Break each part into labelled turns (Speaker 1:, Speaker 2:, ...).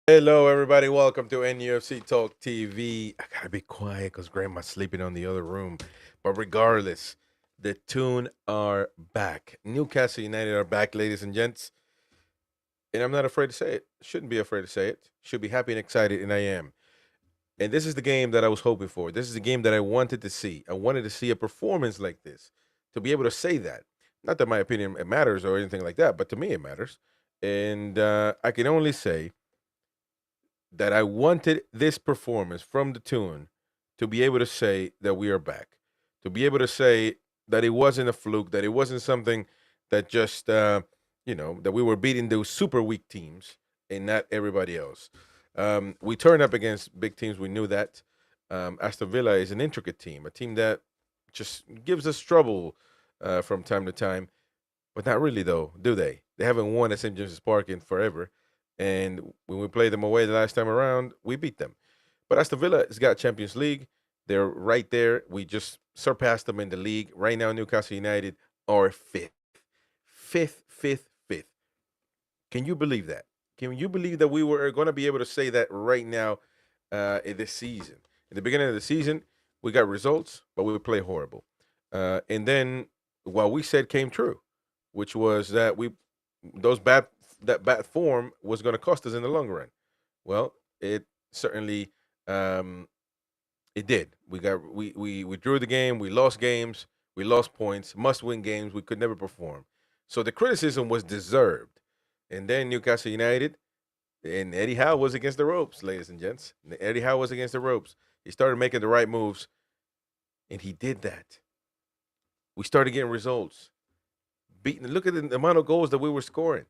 Speaker 1: Hello, everybody. Welcome to NUFC Talk TV. I gotta be quiet because Grandma's sleeping on the other room. But regardless, the Toon are back. Newcastle United are back, ladies and gents. And I'm not afraid to say it. Shouldn't be afraid to say it. Should be happy and excited, and I am. And this is the game that I was hoping for. This is the game that I wanted to see. I wanted to see a performance like this, to be able to say that. Not that my opinion it matters or anything like that, but to me it matters. And I can only say that I wanted this performance from the Toon to be able to say that we are back, to be able to say that it wasn't a fluke, that it wasn't something that just, that we were beating those super weak teams and not everybody else. We turned up against big teams. We knew that. Aston Villa is an intricate team, a team that just gives us trouble from time to time, but not really, though, do they? They haven't won at St. James's Park in forever. And when we played them away the last time around, we beat them. But Aston Villa has got Champions League. They're right there. We just surpassed them in the league. Right now, Newcastle United are fifth. Fifth. Can you believe that? Can you believe that we were going to be able to say that right now in this season? In the beginning of the season, we got results, but we would play horrible. And then what we said came true, which was that that bad form was going to cost us in the long run. Well, it certainly it did. We drew the game, we lost games, we lost points, must win games. We could never perform. So the criticism was deserved. And then Newcastle United and Eddie Howe was against the ropes, ladies and gents. Eddie Howe was against the ropes. He started making the right moves, and he did that. We started getting results. Beating. Look at the amount of goals that we were scoring.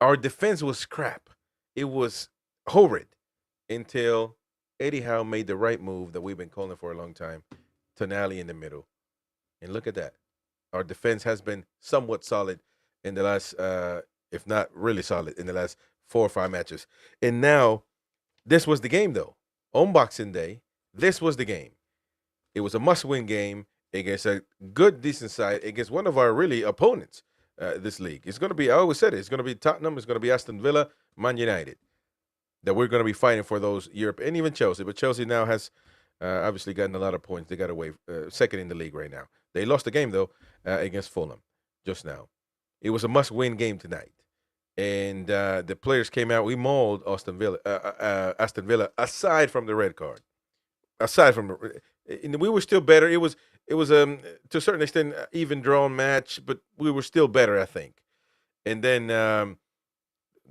Speaker 1: Our defense was crap. It was horrid until Eddie Howe made the right move that we've been calling for a long time. Tonali in the middle. And look at that. Our defense has been somewhat solid in the last, if not really solid, in the last 4 or 5 matches. And now, this was the game, though. On Boxing Day, this was the game. It was a must-win game against a good, decent side, against one of our really opponents. This league. It's going to be, I always said it, it's going to be Tottenham, it's going to be Aston Villa, Man United, that we're going to be fighting for those Europe, and even Chelsea. But Chelsea now has obviously gotten a lot of points. They got away second in the league right now. They lost the game, though, against Fulham just now. It was a must-win game tonight. And the players came out. We mauled Aston Villa, aside from the red card. Aside from we were still better. It was to a certain extent even drawn match, but we were still better, I think. And then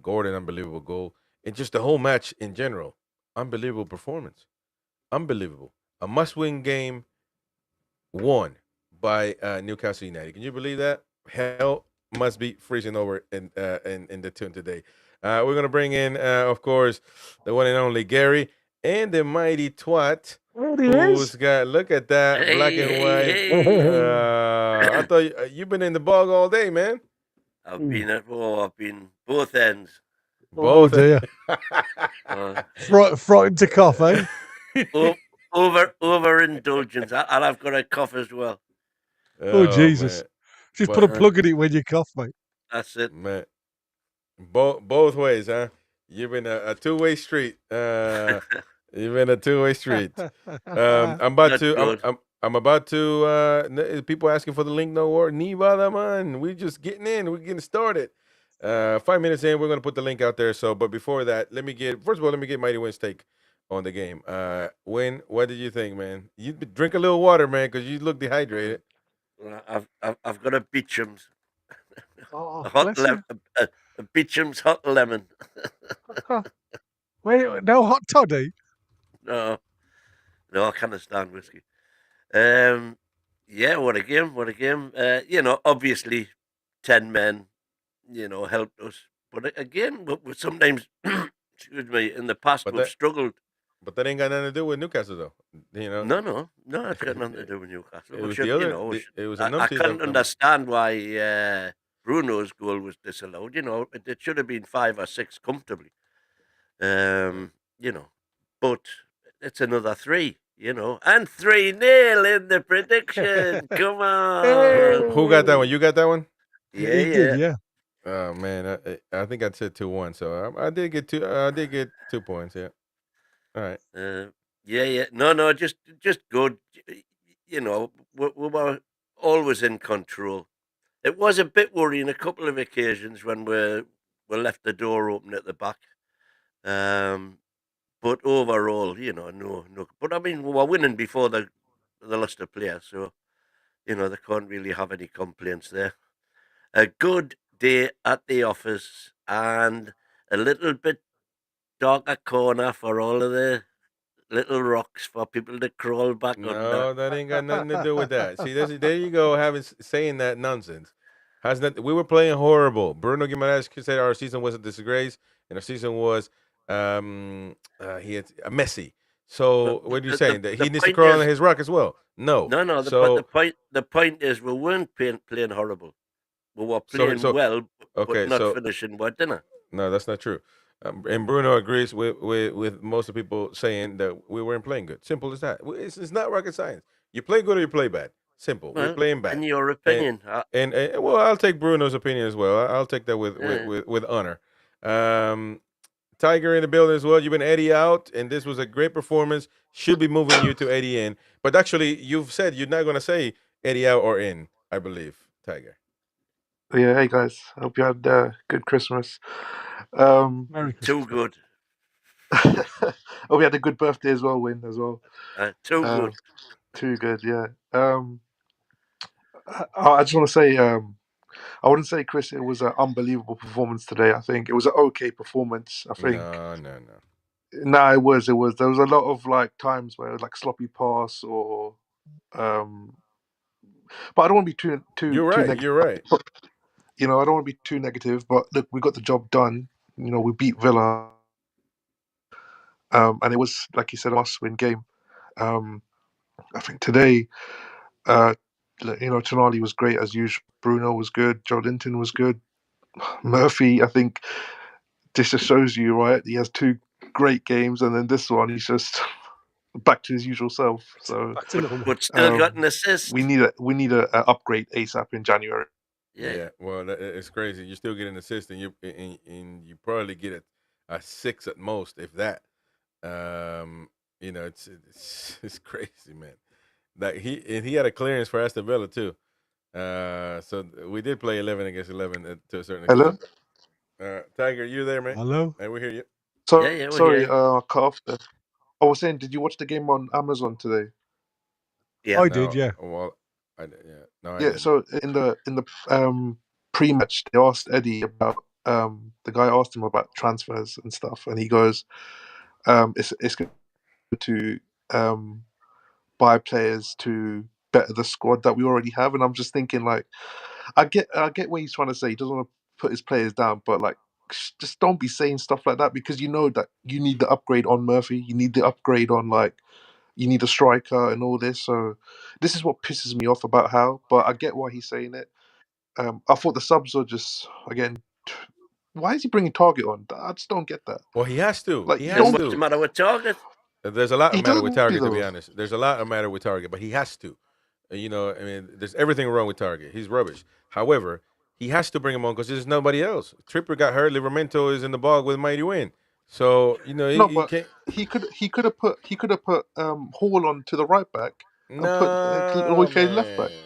Speaker 1: Gordon, unbelievable goal, and just the whole match in general, unbelievable performance, unbelievable. A must-win game won by Newcastle United. Can you believe that? Hell must be freezing over in the Toon today. We're gonna bring in, of course, the one and only Gary and the mighty Twat.
Speaker 2: There he
Speaker 1: Who's
Speaker 2: is.
Speaker 1: got? Look at that black and white.
Speaker 3: Hey.
Speaker 1: I thought you've been in the bog all day, man.
Speaker 3: I've been both ends.
Speaker 2: Oh
Speaker 1: Both.
Speaker 2: dear.
Speaker 3: Uh,
Speaker 2: Frightened to cough, eh?
Speaker 3: o- overindulgence, and I've got a cough as well.
Speaker 2: Oh
Speaker 1: Oh
Speaker 2: Jesus.
Speaker 1: man,
Speaker 2: Just put a
Speaker 1: but
Speaker 3: Uh,
Speaker 2: plug in it when you cough, mate.
Speaker 3: that's it.
Speaker 1: man, both ways, huh? You've been a two-way street. You've been a two-way street. I'm about
Speaker 3: Not
Speaker 1: to.
Speaker 3: good.
Speaker 1: I'm about to. People asking for the link. No war. Nivada man. We just getting in. We're getting started. 5 minutes in, we're gonna put the link out there. So, but before that, let me get Mighty Win's take on the game. Win, what did you think, man? You drink a little water, man, because you look dehydrated.
Speaker 3: I've got a Beecham's,
Speaker 2: Oh,
Speaker 3: a hot
Speaker 2: bless you.
Speaker 3: a Beecham's hot lemon.
Speaker 2: Wait, no hot toddy.
Speaker 3: No, no, I can't stand whiskey. Yeah, what a game! What a game! Obviously, 10 men, helped us. But again, sometimes, excuse me, in the past
Speaker 1: But
Speaker 3: we've struggled.
Speaker 1: that ain't got nothing to do with Newcastle, though. You know,
Speaker 3: No, it's got nothing to do with Newcastle.
Speaker 1: it
Speaker 3: We
Speaker 1: was the
Speaker 3: should,
Speaker 1: other. It was a
Speaker 3: I
Speaker 1: numpty.
Speaker 3: couldn't understand why Bruno's goal was disallowed. It should have been 5 or 6 comfortably. Um, you know, but it's another 3. And 3-0 in the prediction. Come on.
Speaker 1: Who got that one? You got that one?
Speaker 2: Yeah,
Speaker 3: Yeah,
Speaker 2: he did,
Speaker 3: yeah.
Speaker 2: yeah.
Speaker 1: Oh man, I think I said 2-1, so I did get two. I did get 2 points. Yeah. All right.
Speaker 3: Yeah. No, just good. You know, we were always in control. It was a bit worrying a couple of occasions when we left the door open at the back. But overall, you know, no. But I mean, we were winning before they lost a player, so you know they can't really have any complaints there. A good day at the office and a little bit darker corner for all of the little rocks for people to crawl back under.
Speaker 1: No, that ain't got nothing to do with that. See, there you go, saying that nonsense. Has not We were playing horrible. Bruno Guimaraes said our season was a disgrace, and our season was he had messy.
Speaker 3: But
Speaker 1: So what are you saying? That
Speaker 3: the
Speaker 1: he needs to
Speaker 3: point
Speaker 1: crawl on
Speaker 3: is,
Speaker 1: his rock as well? No.
Speaker 3: no. But
Speaker 1: So
Speaker 3: the point is, we weren't playing horrible. We were
Speaker 1: so
Speaker 3: playing
Speaker 1: so
Speaker 3: well, but
Speaker 1: okay.
Speaker 3: not
Speaker 1: So
Speaker 3: finishing our dinner.
Speaker 1: no, that's not true. And Bruno agrees with most of the people saying that we weren't playing good. Simple as that. It's not rocket science. You play good or you play bad. Simple. We're
Speaker 3: Well,
Speaker 1: playing
Speaker 3: in
Speaker 1: bad.
Speaker 3: your
Speaker 1: And
Speaker 3: opinion,
Speaker 1: and well, I'll take Bruno's opinion as well. I'll take that
Speaker 3: uh,
Speaker 1: with honor. Um, Tiger in the building as well. You've been Eddie out, and this was a great performance. Should be moving you to Eddie in. But actually, you've said you're not going to say Eddie out or in, I believe, Tiger.
Speaker 4: Yeah, hey guys, hope you had a good Christmas. Um,
Speaker 2: Merry
Speaker 3: too
Speaker 2: Christmas, mate.
Speaker 3: good,
Speaker 4: hope you had a good birthday as well, Win, as well.
Speaker 3: too
Speaker 4: Um,
Speaker 3: good.
Speaker 4: too good, yeah. I just want to say, I wouldn't say, Chris, it was an unbelievable performance today. I think it was an okay performance. I think,
Speaker 1: No.
Speaker 4: nah, it was. There was a lot of like times where it was like sloppy pass or, um, but I don't want to be
Speaker 1: You're
Speaker 4: too
Speaker 1: right.
Speaker 4: negative.
Speaker 1: You're right.
Speaker 4: You know, I don't want to be too negative. But look, we got the job done. You know, we beat Villa. And it was, like you said, a must-win game. Um, I think today, uh, Tonali was great as usual. Bruno was good. Joe Linton was good. Murphy, I think, this just shows you, right? He has two great games, and then this one, he's just back to his usual self. So
Speaker 2: Back to normal.
Speaker 3: But still got an
Speaker 4: we
Speaker 3: assist.
Speaker 4: need a upgrade ASAP in January.
Speaker 3: Yeah.
Speaker 1: Yeah, well, it's crazy. You still get an assist, and you probably get a 6 at most, if that. Um, it's crazy, man. Like he had a clearance for Aston Villa too. So we did play 11 against 11 to a certain
Speaker 4: Hello?
Speaker 1: extent. Tiger, you there, man?
Speaker 2: Hello?
Speaker 1: Hey, we hear you.
Speaker 3: Yeah, we're
Speaker 4: Sorry,
Speaker 3: here.
Speaker 4: cut off there. I was saying, did you watch the game on Amazon today?
Speaker 3: Yeah.
Speaker 2: I did,
Speaker 1: No,
Speaker 2: yeah.
Speaker 1: well, yeah, no, I
Speaker 4: Yeah,
Speaker 1: didn't.
Speaker 4: so in the pre-match, they asked Eddie about the guy asked him about transfers and stuff, and he goes, it's good to buy players to better the squad that we already have, and I'm just thinking like, I get what he's trying to say. He doesn't want to put his players down, but like, just don't be saying stuff like that because you know that you need the upgrade on Murphy, you need the upgrade on like. You need a striker and all this, so this is what pisses me off about Howe. But I get why he's saying it. I thought the subs were just again. Why is he bringing Target on? I just don't get that.
Speaker 1: Well, he has to.
Speaker 4: Like
Speaker 1: He
Speaker 4: you
Speaker 3: Then
Speaker 1: has
Speaker 4: don't.
Speaker 3: what's the
Speaker 1: to.
Speaker 3: matter with Target?
Speaker 1: There's a lot of
Speaker 4: He
Speaker 1: matter with
Speaker 4: doesn't do
Speaker 1: Target, to be
Speaker 4: though.
Speaker 1: honest. There's a lot of matter with Target, but he has to. I mean, there's everything wrong with Target. He's rubbish. However, he has to bring him on because there's nobody else. Tripper got hurt. Livermento is in the bog with Mighty Win. So
Speaker 4: No,
Speaker 1: he
Speaker 4: but
Speaker 1: can't.
Speaker 4: he could have put Hall on to the right back and put
Speaker 1: No,
Speaker 4: Loife left back.
Speaker 1: man.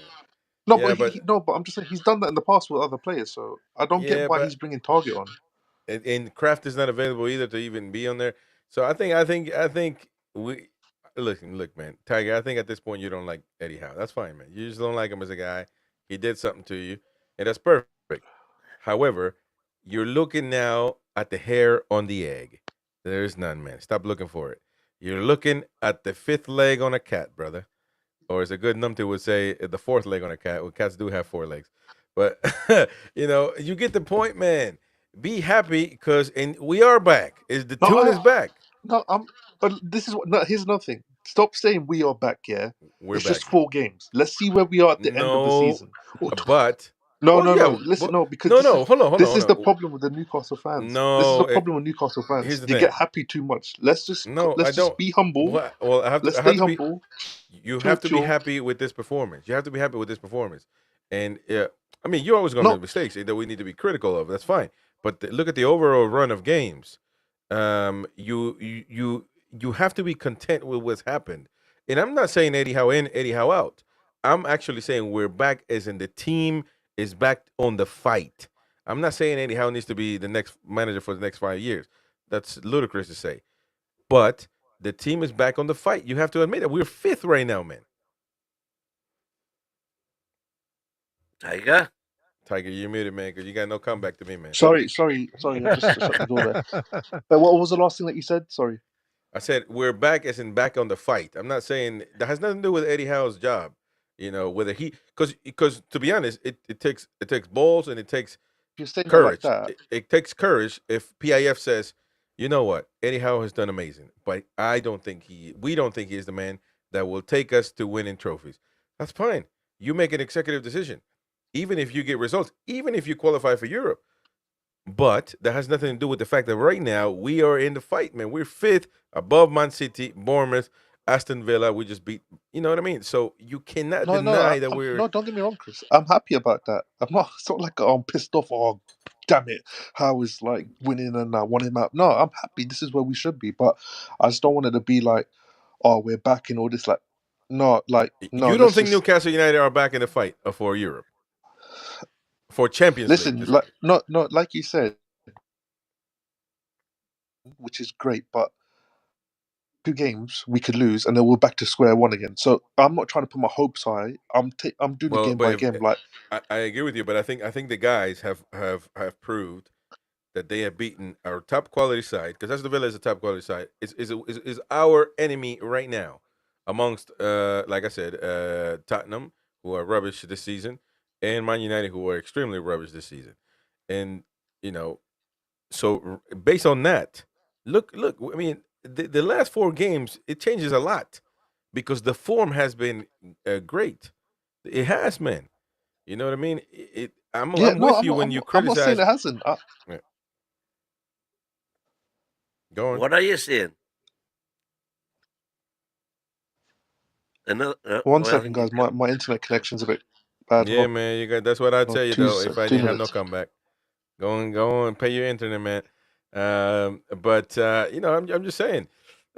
Speaker 4: No,
Speaker 1: Yeah, but
Speaker 4: no, but I'm just saying he's done that in the past with other players. So I don't get
Speaker 1: yeah,
Speaker 4: why
Speaker 1: but
Speaker 4: he's bringing Target on.
Speaker 1: and Kraft is not available either to even be on there. So I think we look, man, Tiger. I think at this point you don't like Eddie Howe. That's fine, man. You just don't like him as a guy. He did something to you, and that's perfect. However, you're looking now at the hair on the egg. There is none, man. Stop looking for it. You're looking at the fifth leg on a cat, brother. Or as a good numpty would say, the fourth leg on a cat. Well, cats do have 4 legs. But, you get the point, man. Be happy because and we are back. Is the
Speaker 4: No,
Speaker 1: tune is back.
Speaker 4: no, but this is what. No, here's nothing. Stop saying we are back. Yeah,
Speaker 1: We're
Speaker 4: it's just
Speaker 1: back.
Speaker 4: 4 games. Let's see where we are at the end of the
Speaker 1: No,
Speaker 4: season. Or
Speaker 1: but
Speaker 4: No,
Speaker 1: well,
Speaker 4: no,
Speaker 1: yeah,
Speaker 4: no. Listen,
Speaker 1: but
Speaker 4: no, because
Speaker 1: no, no. Hold on,
Speaker 4: this is the
Speaker 1: hold on.
Speaker 4: problem with the Newcastle fans. This is the
Speaker 1: No,
Speaker 4: problem with Newcastle
Speaker 1: here's
Speaker 4: fans.
Speaker 1: the
Speaker 4: They get
Speaker 1: thing.
Speaker 4: happy too much.
Speaker 1: No, I
Speaker 4: Let's just
Speaker 1: don't.
Speaker 4: be humble.
Speaker 1: Well,
Speaker 4: Let's
Speaker 1: I have
Speaker 4: stay
Speaker 1: to be.
Speaker 4: humble.
Speaker 1: You
Speaker 4: Chill,
Speaker 1: have to be
Speaker 4: chill.
Speaker 1: happy with this performance. You have to be happy with this performance. And I mean, you're always going to
Speaker 4: No.
Speaker 1: make mistakes that we need to be critical of. That's fine. But look at the overall run of games. You have to be content with what's happened. And I'm not saying Eddie Howe in, Eddie Howe out. I'm actually saying we're back, as in the team is back on the fight. I'm not saying Eddie Howe needs to be the next manager for the next 5 years. That's ludicrous to say. But the team is back on the fight. You have to admit that we're fifth right now, man.
Speaker 3: Tiger.
Speaker 1: Tiger, you're muted, man, because you got no comeback to me, man.
Speaker 4: Sorry. I just shut the door there. But what was the last thing that you said? Sorry.
Speaker 1: I said we're back, as in back on the fight. I'm not saying that has nothing to do with Eddie Howe's job. Whether he because to be honest, it takes balls and it takes
Speaker 4: If you're saying it like
Speaker 1: courage.
Speaker 4: that,
Speaker 1: It takes courage if PIF says, you know what, Eddie Howe has done amazing, but we don't think he is the man that will take us to winning trophies. That's fine. You make an executive decision, even if you get results, even if you qualify for Europe. But that has nothing to do with the fact that right now we are in the fight, man. We're fifth, above Man City, Bournemouth, Aston Villa. We just beat. You know what I mean? So you cannot deny that we're.
Speaker 4: no, don't get me wrong, Chris. I'm happy about that. I'm not. It's not like I'm pissed off. Oh, damn it! How is like winning and I want him out? No, I'm happy. This is where we should be. But I just don't want it to be like, oh, we're back in all this. Like, no.
Speaker 1: You don't think Newcastle United are back in the fight for Europe, for Champions League?
Speaker 4: Listen, like you said, which is great, but 2 games we could lose and then we're back to square one again. So I'm not trying to put my hopes high. I'm doing it game by game. Like
Speaker 1: I agree with you, but I think the guys have proved that they have beaten our top quality side, because Aston Villa is a top quality side. Is our enemy right now, amongst like I said, Tottenham, who are rubbish this season, and Man United, who are extremely rubbish this season, and so based on that, look. I mean, the last 4 games, it changes a lot because the form has been great. It has, man. You know what I mean? I'm with you when you criticize.
Speaker 4: I'm not saying it hasn't.
Speaker 1: Yeah. Go on.
Speaker 3: What are you saying?
Speaker 4: One second, guys. My internet connection's a bit bad.
Speaker 1: Yeah, man. That's what I'd tell you though. If I didn't have no comeback, go on, pay your internet, man. But I'm just saying.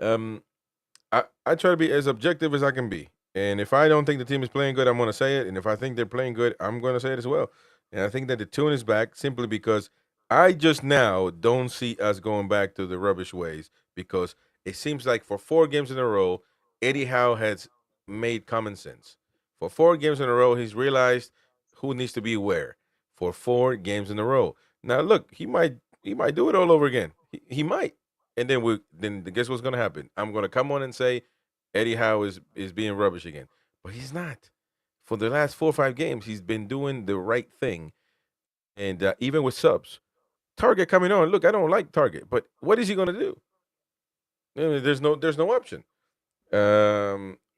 Speaker 1: I try to be as objective as I can be. And if I don't think the team is playing good, I'm going to say it. And if I think they're playing good, I'm going to say it as well. And I think that the Toon is back simply because I just now don't see us going back to the rubbish ways, because it seems like for 4 games in a row, Eddie Howe has made common sense. For 4 games in a row, he's realized who needs to be where. For 4 games in a row. Now, look, he might do it all over again. He might. And then guess what's going to happen? I'm going to come on and say Eddie Howe is being rubbish again. But he's not. For the last 4 or 5 games, he's been doing the right thing. And even with subs, Target coming on. Look, I don't like Target, but what is he going to do? I mean, there's no option.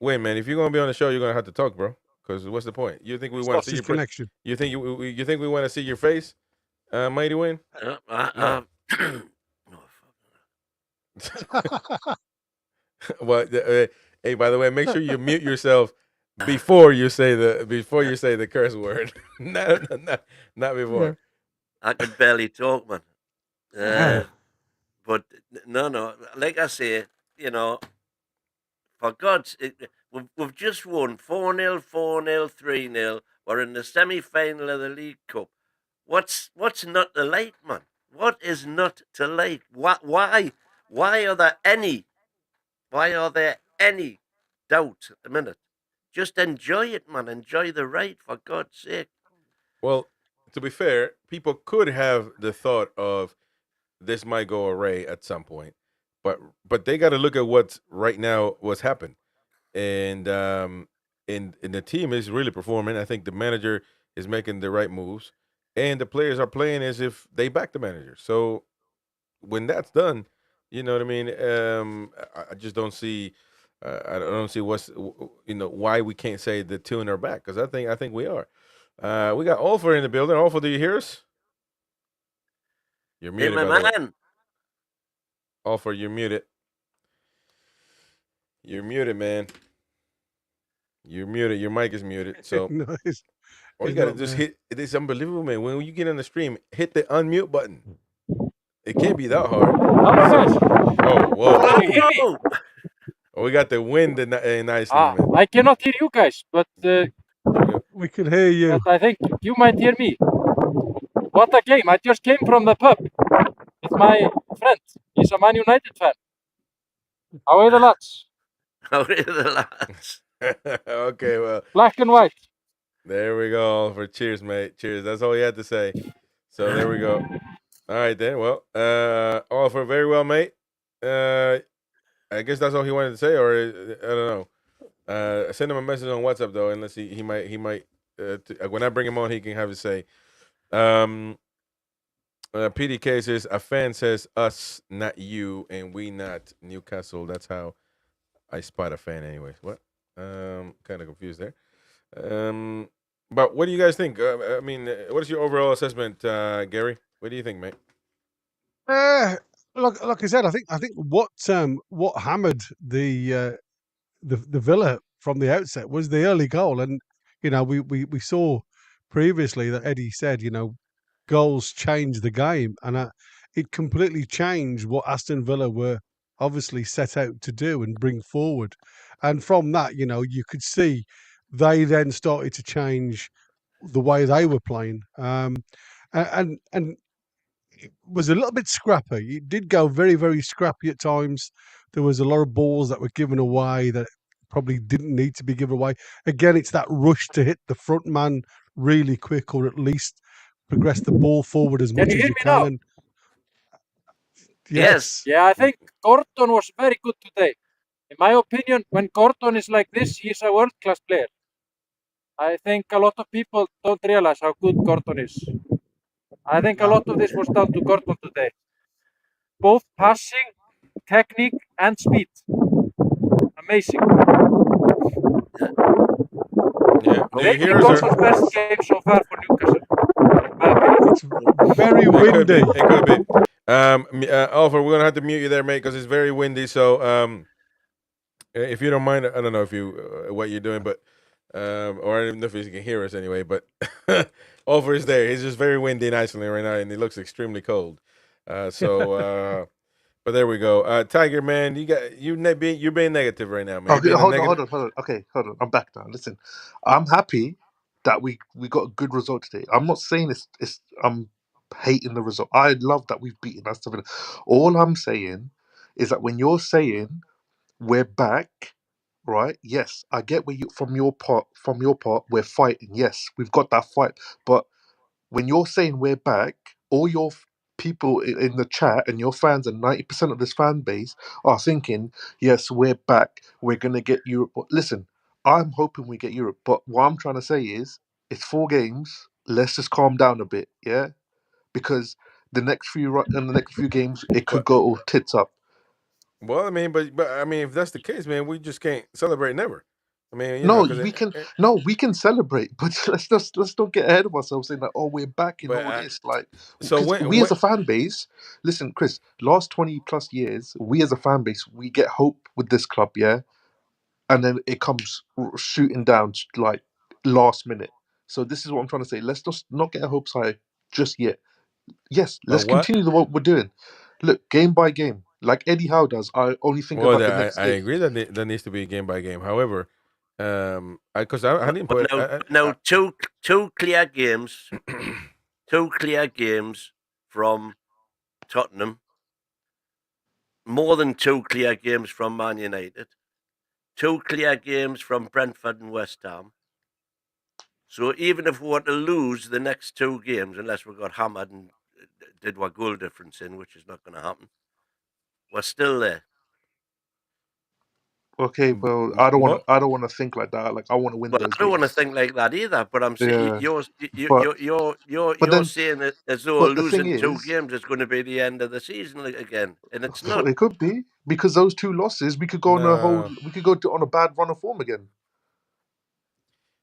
Speaker 1: Wait, man, if you're going to be on the show, you're going to have to talk, bro. Because what's the point? You think we want to see your
Speaker 2: connection?
Speaker 1: You think we want to see your face, Mighty Win? No. Well, hey, by the way, make sure you mute yourself before you say the curse word. not before.
Speaker 3: I can barely talk, man. But no. Like I say, for God's sake, we've just won 4-0, 4-0, 3-0. We're in the semi-final of the League Cup. What's not to like, man? What is not to like? Why are there any? Why are there any doubt at the minute? Just enjoy it, man. Enjoy the ride, for God's sake.
Speaker 1: Well, to be fair, people could have the thought of this might go away at some point, but they got to look at what's happened, and the team is really performing. I think the manager is making the right moves, and the players are playing as if they back the manager. So when that's done, you know what I mean. I just don't see. I don't see why we can't say the Toon are back, because I think we are. We got Alfred in the building. Alfred, do you hear us? You're muted,
Speaker 3: hey, my man.
Speaker 1: Alfred, you're muted. You're muted, man. You're muted. Your mic is muted. So
Speaker 2: No,
Speaker 1: all you
Speaker 2: he's
Speaker 1: got to
Speaker 2: not
Speaker 1: just
Speaker 2: there.
Speaker 1: hit. It's unbelievable, man. When you get on the stream, hit the unmute button. It can't be that hard. Oh, whoa.
Speaker 5: Can you hear me?
Speaker 3: Whoa!
Speaker 1: Oh, we got the wind in Iceland, man.
Speaker 5: I cannot hear you guys, but
Speaker 1: There we go.
Speaker 2: We can hear you.
Speaker 5: I think you might hear me. What a game. I just came from the pub with my friend. He's a Man United fan. How are the lads?
Speaker 3: How are the lads?
Speaker 1: Okay, well,
Speaker 5: Black and white.
Speaker 1: there we go. For cheers, mate. Cheers. That's all you had to say. So there we go. All right then. Well, all for very well, mate. I guess that's all he wanted to say, or I don't know. Send him a message on WhatsApp though, and let's see. He might. When I bring him on, he can have his say. PDK says a fan says us, not you, and we not Newcastle. That's how I spot a fan, anyways. What? Kind of confused there. But what do you guys think? I mean, what is your overall assessment, Gary? What do you think, mate?
Speaker 2: Like I said, I think what hammered the Villa from the outset was the early goal, and we saw previously that Eddie said goals change the game, and it completely changed what Aston Villa were obviously set out to do and bring forward, and from that you could see they then started to change the way they were playing, and it was a little bit scrappy. It did go very, very scrappy at times. There was a lot of balls that were given away that probably didn't need to be given away. Again, it's that rush to hit the front man really quick, or at least progress the ball forward as much
Speaker 5: you
Speaker 2: as
Speaker 5: hear
Speaker 2: you
Speaker 5: me
Speaker 2: can.
Speaker 5: now?
Speaker 2: And
Speaker 3: Yes.
Speaker 5: Yeah, I think Gordon was very good today. In my opinion, when Gordon is like this, he's a world-class player. I think a lot of people don't realize how good Gordon is. I think a lot of this was down to Gordon today. Both passing, technique, and speed. Amazing.
Speaker 1: Yeah. Do you
Speaker 5: Maybe
Speaker 1: hear us? Or?
Speaker 5: Gordon's best game so far for Newcastle.
Speaker 2: it's very
Speaker 1: It could be.
Speaker 2: windy.
Speaker 1: It could be. Alfred, we're gonna have to mute you there, mate, because it's very windy. So, if you don't mind, I don't know if you what you're doing, but or I don't know if you can hear us anyway. But Alfred is there. It's just very windy in Iceland right now, and it looks extremely cold. But there we go. Tiger man, you're being negative right now, man.
Speaker 4: Okay, hold on. Okay, hold on. I'm back now. Listen, I'm happy that we got a good result today. I'm not saying it's I'm hating the result. I love that we've beaten Aston Villa. All I'm saying is that when you're saying we're back, right? Yes, I get where you from your part. We're fighting. Yes, we've got that fight. But when you're saying we're back, all your people in the chat and your fans and 90% of this fan base are thinking, yes, we're back. We're gonna get Europe. But listen, I'm hoping we get Europe. But what I'm trying to say is, it's 4 games. Let's just calm down a bit, yeah? Because in the next few games, it could
Speaker 1: But
Speaker 4: go all tits up.
Speaker 1: well, I mean, but I mean, if that's the case, man, we just can't celebrate never. I mean, you
Speaker 4: No,
Speaker 1: know, because
Speaker 4: we can celebrate, but let's not get ahead of ourselves saying that, oh, we're back in all this. Like,
Speaker 1: so
Speaker 4: because we as a fan base, listen, Chris, last 20 plus years, we as a fan base, we get hope with this club, yeah, and then it comes shooting down like last minute. So this is what I'm trying to say. Let's just not get our hopes high just yet. Yes, let's continue what we're doing. Look, game by game, like Eddie Howe does. I only think about the next
Speaker 1: I
Speaker 4: game.
Speaker 1: agree that there needs to be game by game. However, because I didn't put
Speaker 3: now two clear games, 2 clear games from Tottenham, more than 2 clear games from Man United, 2 clear games from Brentford and West Ham. So even if we were to lose the next 2 games, unless we got hammered and did our goal difference in, which is not going to happen, we're still there.
Speaker 4: Okay, well, I don't want to think like that. Like, I want to win those games.
Speaker 3: I don't want to think like that either. But I'm saying you're saying that as though losing 2 games is going to be the end of the season again, and it's not.
Speaker 4: It could be, because those 2 losses, we could go on a bad run of form again,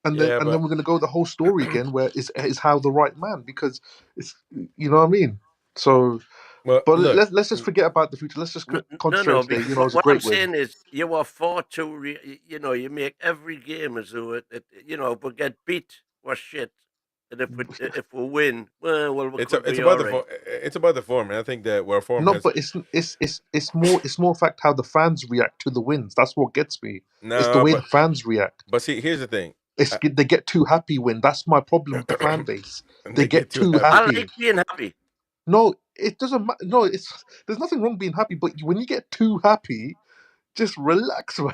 Speaker 4: and then we're going to go the whole story again, where is how the right man, because it's, you know what I mean. So
Speaker 1: Well,
Speaker 4: But
Speaker 1: look,
Speaker 4: let's just forget about the future. Let's just
Speaker 3: No,
Speaker 4: concentrate on today.
Speaker 3: because
Speaker 4: You know, it was a
Speaker 3: what I'm
Speaker 4: great win.
Speaker 3: saying is you are far too, you make every game as though if we get beat, we're shit. And if we win, well, we could
Speaker 1: it's
Speaker 3: be
Speaker 1: about
Speaker 3: all
Speaker 1: the
Speaker 3: right.
Speaker 1: it's about the form, and I think that our form
Speaker 4: No,
Speaker 1: has
Speaker 4: but it's more fact how the fans react to the wins. That's what gets me. It's the
Speaker 1: no,
Speaker 4: way the fans react.
Speaker 1: but see, here's the thing.
Speaker 4: They get too happy when. That's my problem with the fan base.
Speaker 1: And
Speaker 4: They
Speaker 1: they get
Speaker 4: get
Speaker 1: too
Speaker 4: too
Speaker 1: happy.
Speaker 3: I
Speaker 4: happy.
Speaker 3: like being happy.
Speaker 4: No, it doesn't matter. No, there's nothing wrong being happy, but when you get too happy, just relax, man.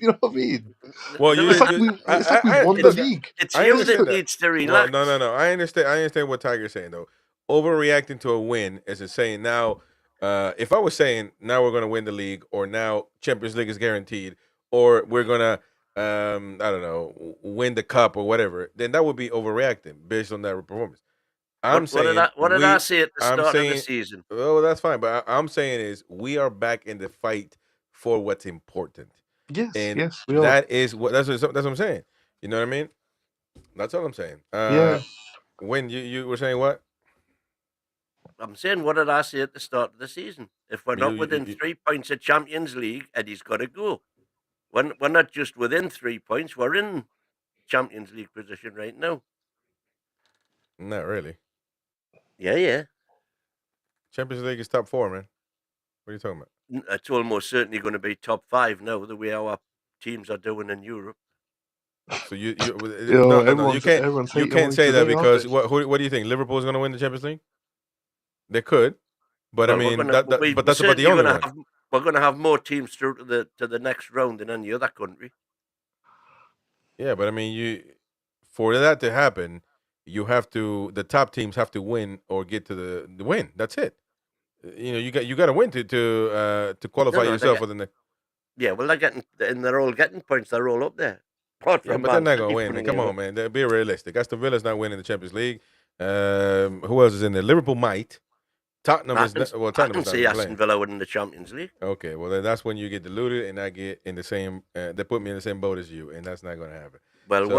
Speaker 4: You know what I mean?
Speaker 1: Well,
Speaker 3: No,
Speaker 4: It's like we won the
Speaker 1: look,
Speaker 4: league.
Speaker 3: it's
Speaker 1: I
Speaker 3: you that
Speaker 1: understand that.
Speaker 3: needs to
Speaker 1: Well,
Speaker 3: relax.
Speaker 1: no. I understand. I understand what Tiger's saying though. Overreacting to a win is in saying now. If I was saying now we're going to win the league, or now Champions League is guaranteed, or we're gonna, I don't know, win the cup or whatever, then that would be overreacting based on that performance. I'm saying
Speaker 3: What did I say at the
Speaker 1: I'm
Speaker 3: start of the
Speaker 1: saying,
Speaker 3: season?
Speaker 1: oh, that's fine. But I'm saying is we are back in the fight for what's important, and
Speaker 4: Yes, we are.
Speaker 1: that is that's what I'm saying. You know what I mean? That's all I'm saying.
Speaker 4: Yeah.
Speaker 1: When you were saying what?
Speaker 3: I'm saying, what did I say at the start of the season? If we're
Speaker 1: You,
Speaker 3: not within 3 points of Champions League, Eddie's got to go. We're not just within 3 points, we're in Champions League position right now.
Speaker 1: Not really.
Speaker 3: Yeah.
Speaker 1: Champions League is top 4, man. What are you talking about?
Speaker 3: It's almost certainly going to be top 5 now, the way our teams are doing in Europe.
Speaker 1: So you
Speaker 4: Yo,
Speaker 1: no. You can't
Speaker 4: hating on
Speaker 1: say
Speaker 4: you
Speaker 1: that
Speaker 4: today, aren't
Speaker 1: because
Speaker 4: they?
Speaker 1: what do you think? Liverpool is going to win the Champions League? They could, but I
Speaker 3: Well,
Speaker 1: mean
Speaker 3: we're
Speaker 1: that's about the
Speaker 3: certainly
Speaker 1: only
Speaker 3: going to
Speaker 1: one.
Speaker 3: have we're going to have more teams through to the next round than any other country.
Speaker 1: Yeah, but I mean for that to happen, the top teams have to win or get to the win. That's it. You got to win to qualify
Speaker 3: No,
Speaker 1: yourself for the next.
Speaker 3: Yeah, well, they're all getting points. They're all up there. Apart
Speaker 1: Yeah,
Speaker 3: from
Speaker 1: but they're
Speaker 3: Man
Speaker 1: not
Speaker 3: City
Speaker 1: gonna win.
Speaker 3: winning
Speaker 1: Come
Speaker 3: it.
Speaker 1: on, man. Be realistic. Aston Villa's not winning the Champions League. Who else is in there? Liverpool might. Tottenham
Speaker 3: I
Speaker 1: is
Speaker 3: can,
Speaker 1: not, well.
Speaker 3: I
Speaker 1: Tottenham
Speaker 3: can
Speaker 1: is not
Speaker 3: see
Speaker 1: even
Speaker 3: Aston
Speaker 1: playing.
Speaker 3: Villa winning the Champions League.
Speaker 1: Okay, well then that's when you get deluded, and I get in the same. They put me in the same boat as you, and that's not gonna happen.
Speaker 3: Well,
Speaker 1: So,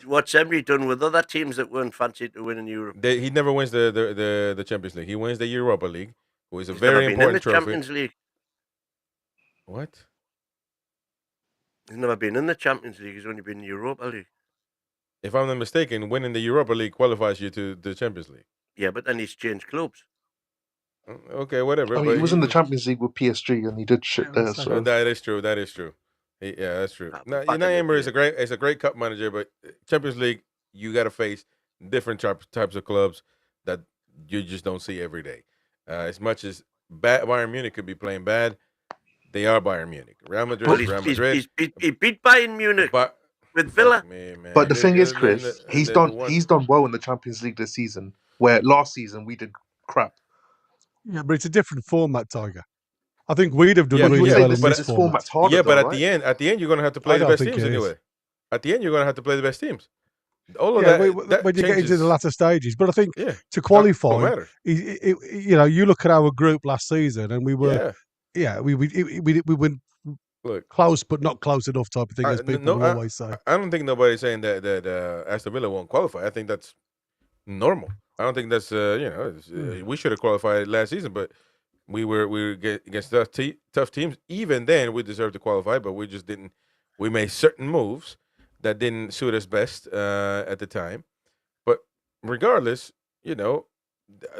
Speaker 3: what's Emery done with other teams that weren't fancied to win in Europe?
Speaker 1: he never wins the Champions League. He wins the Europa League, which is a
Speaker 3: He's never
Speaker 1: very
Speaker 3: been in the
Speaker 1: important trophy.
Speaker 3: Champions League.
Speaker 1: What?
Speaker 3: He's never been in the Champions League. He's only been in the Europa League.
Speaker 1: If I'm not mistaken, winning the Europa League qualifies you to the Champions League.
Speaker 3: Yeah, but then he's changed clubs.
Speaker 1: Okay, whatever.
Speaker 4: I mean,
Speaker 1: but
Speaker 4: he was in the Champions League with PSG and he did shit there. So
Speaker 1: that is true. That is true. Yeah, that's true. Now,
Speaker 3: back in the
Speaker 1: Emery is
Speaker 3: day.
Speaker 1: a great cup manager, but Champions League you got to face different types of clubs that you just don't see every day. As much as Bayern Munich could be playing bad, they are Bayern Munich. Real Madrid
Speaker 3: Well,
Speaker 1: is Real Madrid.
Speaker 3: he beat Bayern Munich
Speaker 1: But
Speaker 3: with Villa.
Speaker 1: me, man.
Speaker 4: but the thing is, Chris, he's done
Speaker 1: one-
Speaker 4: well in the Champions League this season, where last season we did crap.
Speaker 2: Yeah, but it's a different format, Tiger. I think we'd have done
Speaker 1: Yeah,
Speaker 4: But you
Speaker 2: really
Speaker 4: would
Speaker 2: well
Speaker 4: say
Speaker 2: in
Speaker 4: this,
Speaker 2: this
Speaker 4: this
Speaker 2: format.
Speaker 4: format's harder.
Speaker 1: Yeah, but
Speaker 4: though,
Speaker 1: at
Speaker 4: right?
Speaker 1: the end, you're gonna have to play
Speaker 2: I
Speaker 1: the
Speaker 2: don't
Speaker 1: best
Speaker 2: think
Speaker 1: teams
Speaker 2: it is.
Speaker 1: anyway. At the end, you're gonna have to play the best teams. All of
Speaker 2: Yeah,
Speaker 1: that
Speaker 2: when you get into the latter stages, but I think
Speaker 1: yeah,
Speaker 2: to
Speaker 1: don't
Speaker 2: qualify,
Speaker 1: matter.
Speaker 2: you look at our group last season, and we were, we were
Speaker 1: Look,
Speaker 2: close, but not close enough type of thing, as people will always say.
Speaker 1: I don't think nobody's saying that Aston Villa won't qualify. I think that's normal. I don't think that's we should have qualified last season, but we were against tough teams. Even then, we deserved to qualify, but we just didn't. We made certain moves that didn't suit us best at the time. But regardless,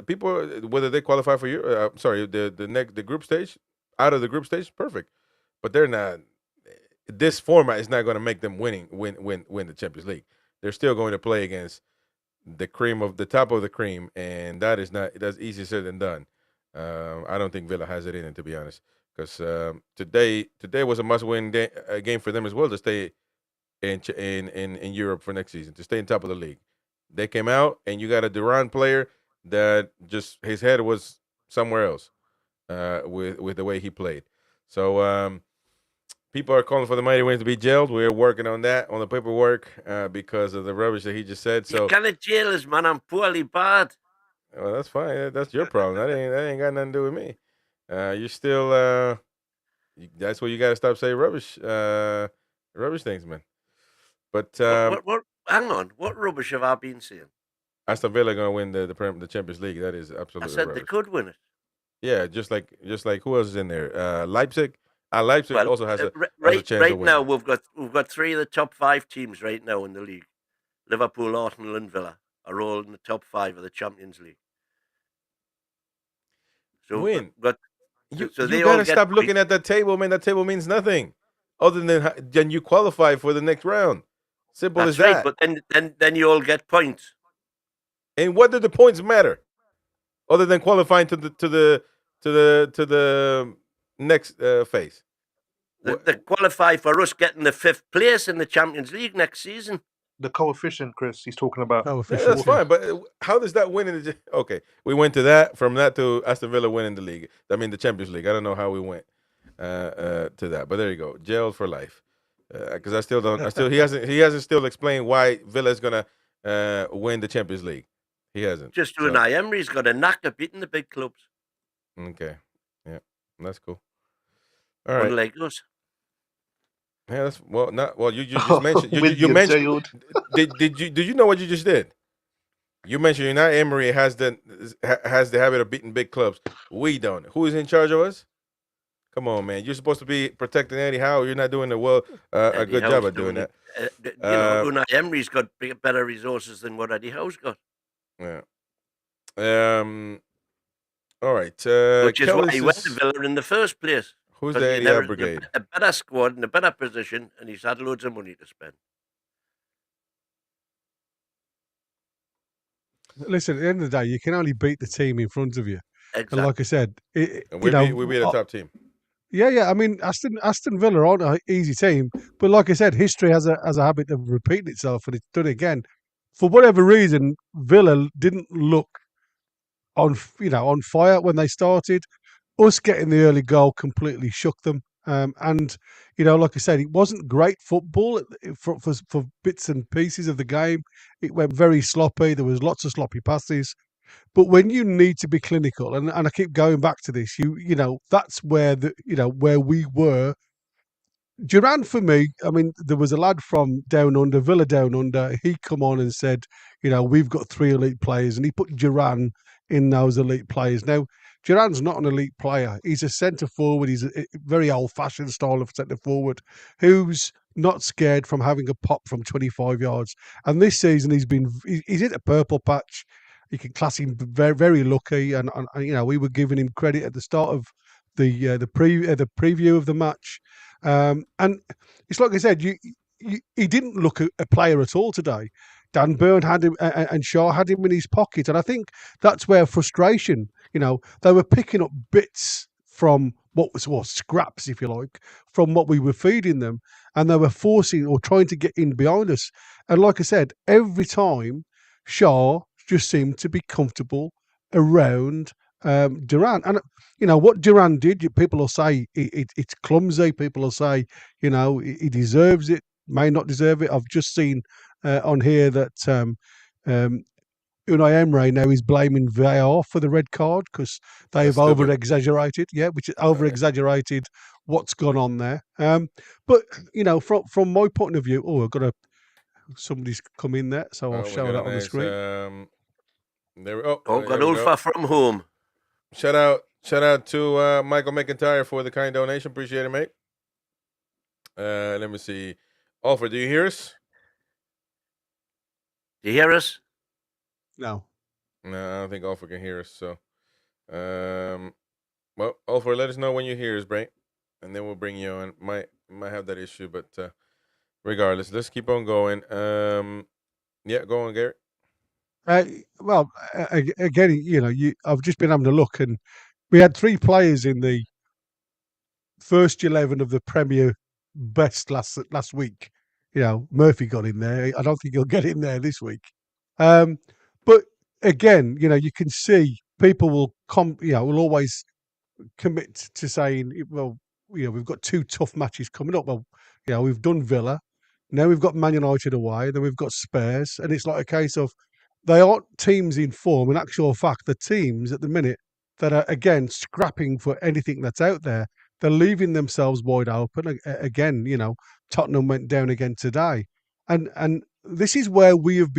Speaker 1: people whether they qualify for you, the group stage, out of the group stage, perfect. But they're not. This format is not going to make them win the Champions League. They're still going to play against the top of the cream, and that's easier said than done. I don't think Villa has it in it, to be honest, because today was a must-win game for them as well to stay in Europe for next season, to stay in top of the league. They came out, and you got a Duran player that just his head was somewhere else with the way he played. So people are calling for the Mighty Wings to be jailed. We're working on that, on the paperwork, because of the rubbish that he just said. So
Speaker 3: you can't jail us, man. I'm poorly bad.
Speaker 1: Well, that's fine. That's your problem. That ain't got nothing to do with me. You're still. That's where you got to stop saying rubbish. Rubbish things, man. But
Speaker 3: What? Hang on. What rubbish have I been saying?
Speaker 1: Aston Villa gonna win the Champions League. That is absolutely
Speaker 3: I said
Speaker 1: rubbish.
Speaker 3: they could win it.
Speaker 1: Yeah, just like who else is in there? Leipzig. Leipzig
Speaker 3: Well,
Speaker 1: also has a
Speaker 3: right
Speaker 1: chance of
Speaker 3: now
Speaker 1: winning.
Speaker 3: we've got three of the top five teams right now in the league. Liverpool, Arsenal, and Villa are all in the top five of the Champions League. So,
Speaker 1: Win.
Speaker 3: but so
Speaker 1: You
Speaker 3: they all
Speaker 1: gotta
Speaker 3: get
Speaker 1: stop looking
Speaker 3: points.
Speaker 1: at that table, man. That table means nothing, other than you qualify for the next round. Simple as
Speaker 3: That's right.
Speaker 1: that.
Speaker 3: But then you all get points.
Speaker 1: And what do the points matter, other than qualifying to the next phase?
Speaker 3: They qualify for us getting the fifth place in the Champions League next season.
Speaker 4: The coefficient, Chris, he's talking about.
Speaker 2: Oh,
Speaker 1: Yeah,
Speaker 2: efficient.
Speaker 1: that's fine, but how does that win in the? Okay, we went to that, from that to Aston Villa winning the league. I mean the Champions League. I don't know how we went to that, but there you go, jailed for life. Because I still don't. He hasn't still explained why Villa is gonna win the Champions League. He hasn't.
Speaker 3: Just Unai Emery's got a knack of beating the big clubs.
Speaker 1: Okay, yeah, that's cool. All right.
Speaker 3: Unlike us.
Speaker 1: Yeah, that's not well. You just mentioned you mentioned.
Speaker 4: Jailed.
Speaker 1: Did you know what you just did? You mentioned Unai Emery has the habit of beating big clubs. We don't. Who is in charge of us? Come on, man. You're supposed to be protecting Eddie Howe. You're not doing a good job at doing that.
Speaker 3: Unai Emery's got better resources than what Eddie Howe's got.
Speaker 1: Yeah. All right.
Speaker 3: Which is why he went to Villa in the first place.
Speaker 1: Who's the Eddie Howe brigade?
Speaker 3: A better squad and a better position, and he's had loads of money to spend.
Speaker 2: Listen, at the end of the day, you can only beat the team in front of you.
Speaker 3: Exactly.
Speaker 2: And like I said,
Speaker 1: And we beat a top team.
Speaker 2: Yeah. I mean, Aston Villa aren't an easy team, but like I said, history has a habit of repeating itself, and it's done it again. For whatever reason, Villa didn't look on fire when they started. Us getting the early goal completely shook them. And like I said, it wasn't great football for bits and pieces of the game. It went very sloppy. There was lots of sloppy passes. But when you need to be clinical, and I keep going back to this, that's where where we were. Duran, for me, I mean, there was a lad from down under, Villa down under. He come on and said, we've got 3 elite players, and he put Duran in those elite players. Now, Duran's not an elite player. He's a centre forward. He's a very old-fashioned style of centre forward who's not scared from having a pop from 25 yards. And this season, he's hit a purple patch. You can class him very, very lucky. And we were giving him credit at the start of the preview of the match. And it's like I said, he didn't look a player at all today. Dan Burn had him, and Shaw had him in his pocket, and I think that's where frustration. They were picking up bits from what was scraps, if you like, from what we were feeding them, and they were forcing or trying to get in behind us. And like I said, every time Shaw just seemed to be comfortable around Duran. And what Duran did, people will say it's clumsy. People will say he deserves it, may not deserve it. I've just seen on here that Unai Emery now is blaming VAR for the red card because they've over-exaggerated. Yeah, which is over-exaggerated what's gone on there. But from my point of view, somebody's come in there, so I'll show that on the screen.
Speaker 3: Got Ulfa from home.
Speaker 1: Shout out to Michael McIntyre for the kind donation. Appreciate it, mate. Let me see. Alfred, do you hear us?
Speaker 3: Do you hear us?
Speaker 2: No,
Speaker 1: I don't think Alfred can hear us. So, well, Alfred, let us know when you hear us, Brent, and then we'll bring you on. Might have that issue, but regardless, let's keep on going. Yeah, go on, Garrett.
Speaker 2: Well, again, I've just been having a look, and we had 3 players in the first 11 of the Premier best last week. Murphy got in there. I don't think he'll get in there this week. But again, you can see people will will always commit to saying, well, we've got 2 tough matches coming up. Well, we've done Villa, now we've got Man United away, then we've got Spurs, and it's like a case of they aren't teams in form. In actual fact, the teams at the minute that are again scrapping for anything that's out there, they're leaving themselves wide open. Again, Tottenham went down again today, and this is where we've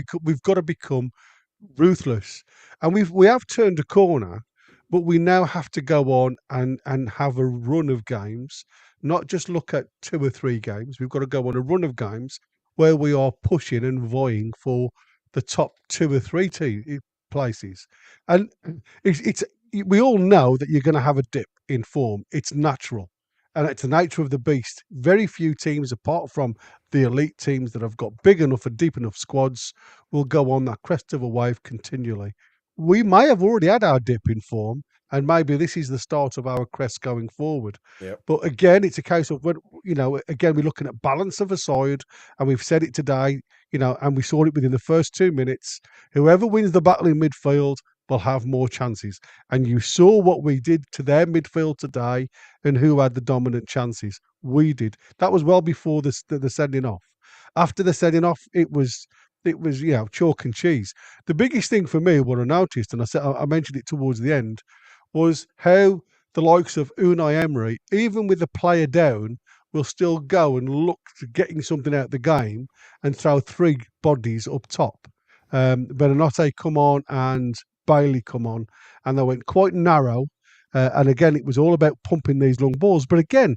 Speaker 2: got to become ruthless, and we have turned a corner. but we now have to go on and have a run of games, not just look at 2 or 3 games. We've got to go on a run of games where we are pushing and vying for the top 2 or 3 places. And it's we all know that you're going to have a dip in form. It's natural, and it's the nature of the beast. Very few teams, apart from the elite teams that have got big enough and deep enough squads, will go on that crest of a wave continually. We may have already had our dip in form, and maybe this is the start of our crest going forward.
Speaker 1: Yep.
Speaker 2: But again, it's a case of when, again, we're looking at balance of a side, and we've said it today, and we saw it within the first 2 minutes. Whoever wins the battle in midfield will have more chances. And you saw what we did to their midfield today, and who had the dominant chances. We did. That was well before the sending off. After the sending off, it was chalk and cheese. The biggest thing for me, what I noticed, and I mentioned it towards the end, was how the likes of Unai Emery, even with the player down, will still go and look to getting something out of the game and throw 3 bodies up top. Benanote come on and Bailey come on, and they went quite narrow. And again, it was all about pumping these long balls. But again,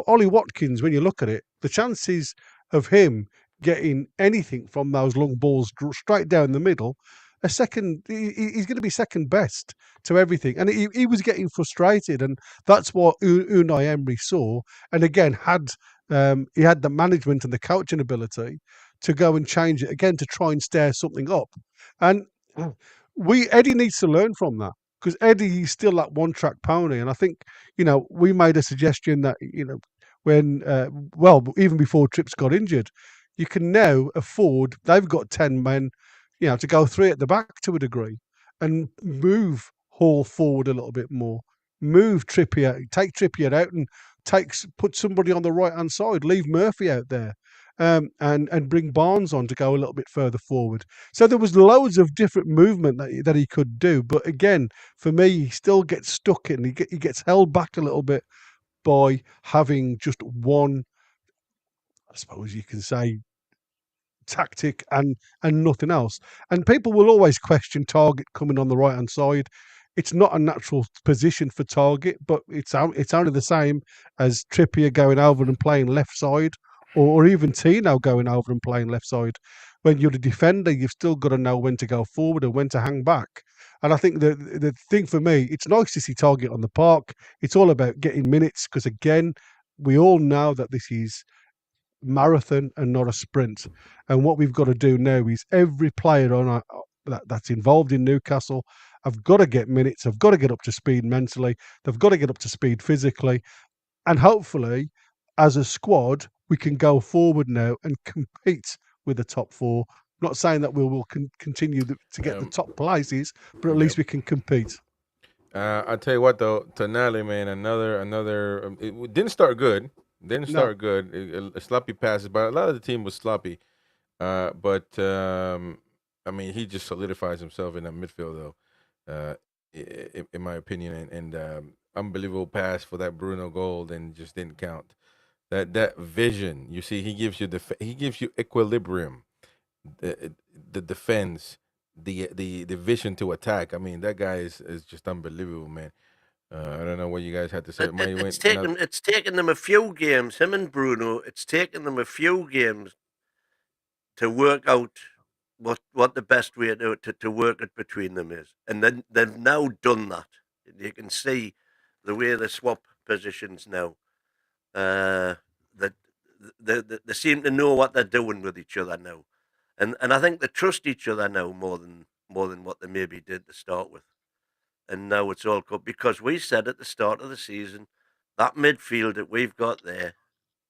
Speaker 2: Ollie Watkins, when you look at it, the chances of him getting anything from those long balls straight down the middle, he's going to be second best to everything. And he was getting frustrated, and that's what Unai Emery saw. And again, he had the management and the coaching ability to go and change it again to try and stir something up. And Eddie needs to learn from that, because Eddie is still that one-track pony. And I think, we made a suggestion that, when, even before Trips got injured, you can now afford, they've got 10 men, to go 3 at the back to a degree and move Hall forward a little bit more, move Trippier, take Trippier out and put somebody on the right-hand side, leave Murphy out there. And bring Barnes on to go a little bit further forward. So there was loads of different movement that he could do. But again, for me, he still gets stuck in. He gets held back a little bit by having just one, I suppose you can say, tactic and nothing else. And people will always question Target coming on the right-hand side. It's not a natural position for Target, but it's only the same as Trippier going over and playing left side, or even Tino going over and playing left side. When you're the defender, you've still got to know when to go forward and when to hang back. And I think the thing for me, it's nice to see Target on the park. It's all about getting minutes, because again, we all know that this is marathon and not a sprint. And what we've got to do now is every player that's involved in Newcastle have got to get minutes, have got to get up to speed mentally, they've got to get up to speed physically, and hopefully, as a squad, we can go forward now and compete with the top 4. Not saying that we will continue to get the top places, but at least we can compete.
Speaker 1: I'll tell you what, though, Tonali, man, another. It didn't start good. Sloppy passes, but a lot of the team was sloppy. But I mean, he just solidifies himself in that midfield, though, in my opinion. And unbelievable pass for that Bruno goal, and just didn't count. That vision, you see, he gives you equilibrium, the defense, the vision to attack. I mean, that guy is just unbelievable, man. I don't know what you guys had to say.
Speaker 3: It's taken them a few games, him and Bruno. It's taken them a few games to work out what the best way to work it between them is, and then they've now done that. You can see the way they swap positions now. That they seem to know what they're doing with each other now, and I think they trust each other now more than what they maybe did to start with. And now it's all good, because we said at the start of the season that midfield that we've got there,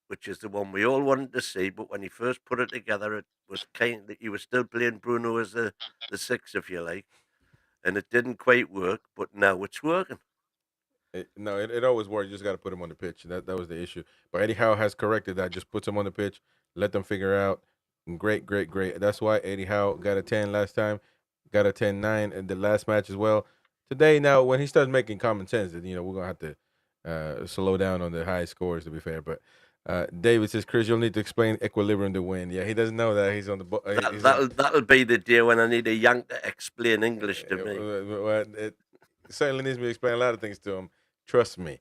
Speaker 3: which is the one we all wanted to see, but when he first put it together, it was kind that he was still playing Bruno as the 6, if you like, and it didn't quite work, but now it's working.
Speaker 1: It always works. You just got to put him on the pitch. That was the issue. But Eddie Howe has corrected that. Just puts him on the pitch, let them figure out. Great. That's why Eddie Howe got a 10 last time, got a 10-9 in the last match as well. Today, now, when he starts making common sense, then, we're going to have to slow down on the high scores, to be fair. But David says, Chris, you'll need to explain equilibrium to win. Yeah, he doesn't know that. He's on the
Speaker 3: That'll be the day when I need a Yank to explain English to me.
Speaker 1: certainly needs me to explain a lot of things to him. Trust me.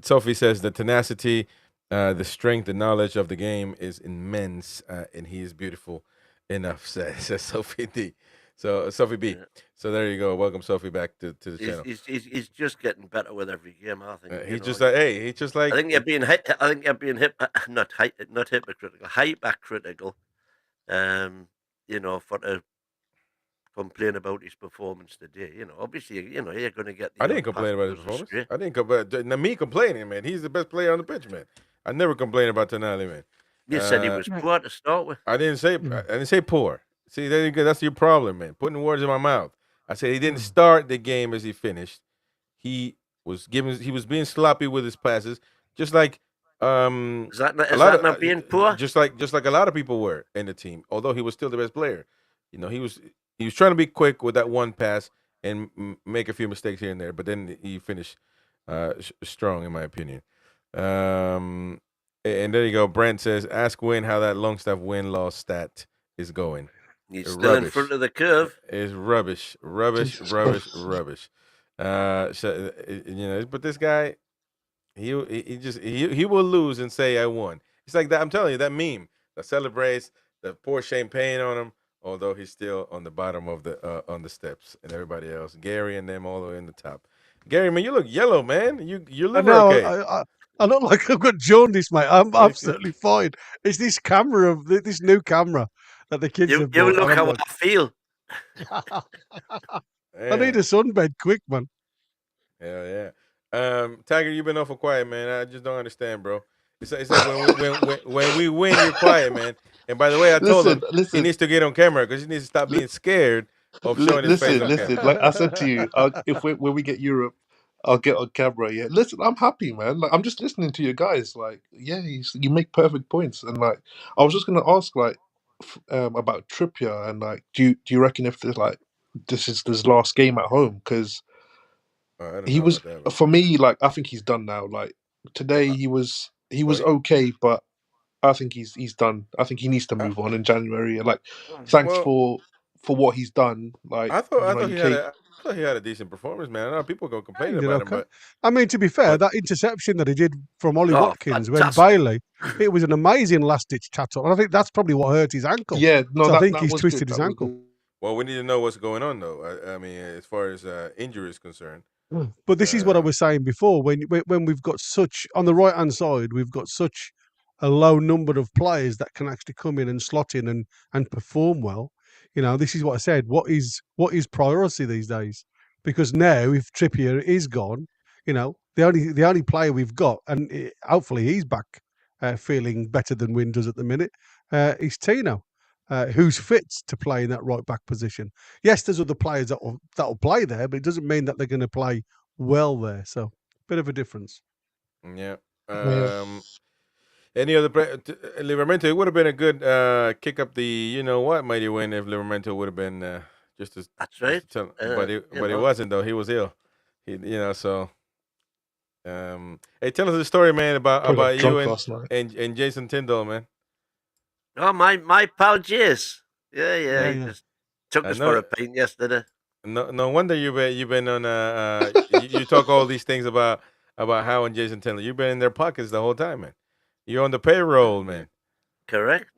Speaker 1: Sophie says the tenacity, the strength, the knowledge of the game is immense, and he is beautiful enough. Says Sophie D. So Sophie B.
Speaker 3: Yeah.
Speaker 1: So there you go. Welcome Sophie back to the
Speaker 3: He's,
Speaker 1: channel.
Speaker 3: he's just getting better with every game. I think.
Speaker 1: He's just like, hey, he's just like.
Speaker 3: I think you're being not hypocritical, hypercritical. For to complain about his performance today. Obviously, you're going to get.
Speaker 1: I didn't complain about his performance. I didn't complain. Now, me complaining, man. He's the best player on the pitch, man. I never complain about Tonali, man.
Speaker 3: You said he was poor to start with.
Speaker 1: I didn't say poor. See, there you go. That's your problem, man. Putting words in my mouth. I said he didn't start the game as he finished. He was being sloppy with his passes, just like
Speaker 3: Is that not being poor?
Speaker 1: Just like a lot of people were in the team. Although he was still the best player, he was trying to be quick with that one pass and make a few mistakes here and there. But then he finished strong, in my opinion. And there you go. Brent says, "Ask Win how that Longstaff win-loss stat is going."
Speaker 3: He's still in front of the curve.
Speaker 1: It's rubbish. But this guy, he will lose and say I won. It's like that. I'm telling you, that meme that celebrates, that pours champagne on him, although he's still on the bottom of the on the steps, and everybody else, Gary and them all the way in the top. Gary, man, you look yellow, man. You look okay.
Speaker 2: I look like I've got jaundice, mate. I'm absolutely fine. It's this camera this new camera that the kids have bought.
Speaker 3: You look how I feel.
Speaker 2: I need a sunbed quick, man.
Speaker 1: Hell yeah. Tiger, you've been awful quiet, man. I just don't understand, bro. It's like when we win, you're quiet, man. And by the way, I told him he needs to get on camera because he needs to stop being scared of showing his face on camera.
Speaker 4: Like I said to you, when we get Europe, I'll get on camera. Yeah, listen, I'm happy, man. Like, I'm just listening to you guys. Like, yeah, you make perfect points. And like, I was just gonna ask, like, about Trippier, and like, do you reckon if this is his last game at home? Because he was, for me, like, I think he's done now. Like today, he was okay, but I think he's done. I think he needs to move on in January. And like, thanks for what he's done. Like,
Speaker 1: I thought he had a decent performance, man. I know people go complaining about him, but
Speaker 2: I mean, to be fair, that interception that he did from Ollie Watkins when Bailey, it was an amazing last-ditch tackle, and I think that's probably what hurt his ankle.
Speaker 4: Yeah, no,
Speaker 2: so I think he's twisted his ankle.
Speaker 1: Well, we need to know what's going on, though. I mean, as far as injury is concerned.
Speaker 2: But this is what I was saying before. When we've got such on the right-hand side, we've got such a low number of players that can actually come in and slot in and perform well. This is what I said. What is priority these days? Because now, if Trippier is gone, the only player we've got, and hopefully he's back feeling better than Wynn does at the minute, is Tino, who's fit to play in that right back position. Yes, there's other players that will play there, but it doesn't mean that they're going to play well there. So, bit of a difference.
Speaker 1: Yeah. Any other Livramento? It would have been a good kick up the mighty win if Livramento would have been just as.
Speaker 3: That's right.
Speaker 1: But he wasn't though. He was ill. So. Hey, tell us the story, man, about you and Jason Tyndall, man.
Speaker 3: Oh, my pal Jace. Yeah. He just took us for a pint yesterday.
Speaker 1: No wonder you've been on. You talk all these things about how and Jason Tyndall. You've been in their pockets the whole time, man. You're on the payroll, man.
Speaker 3: Correct.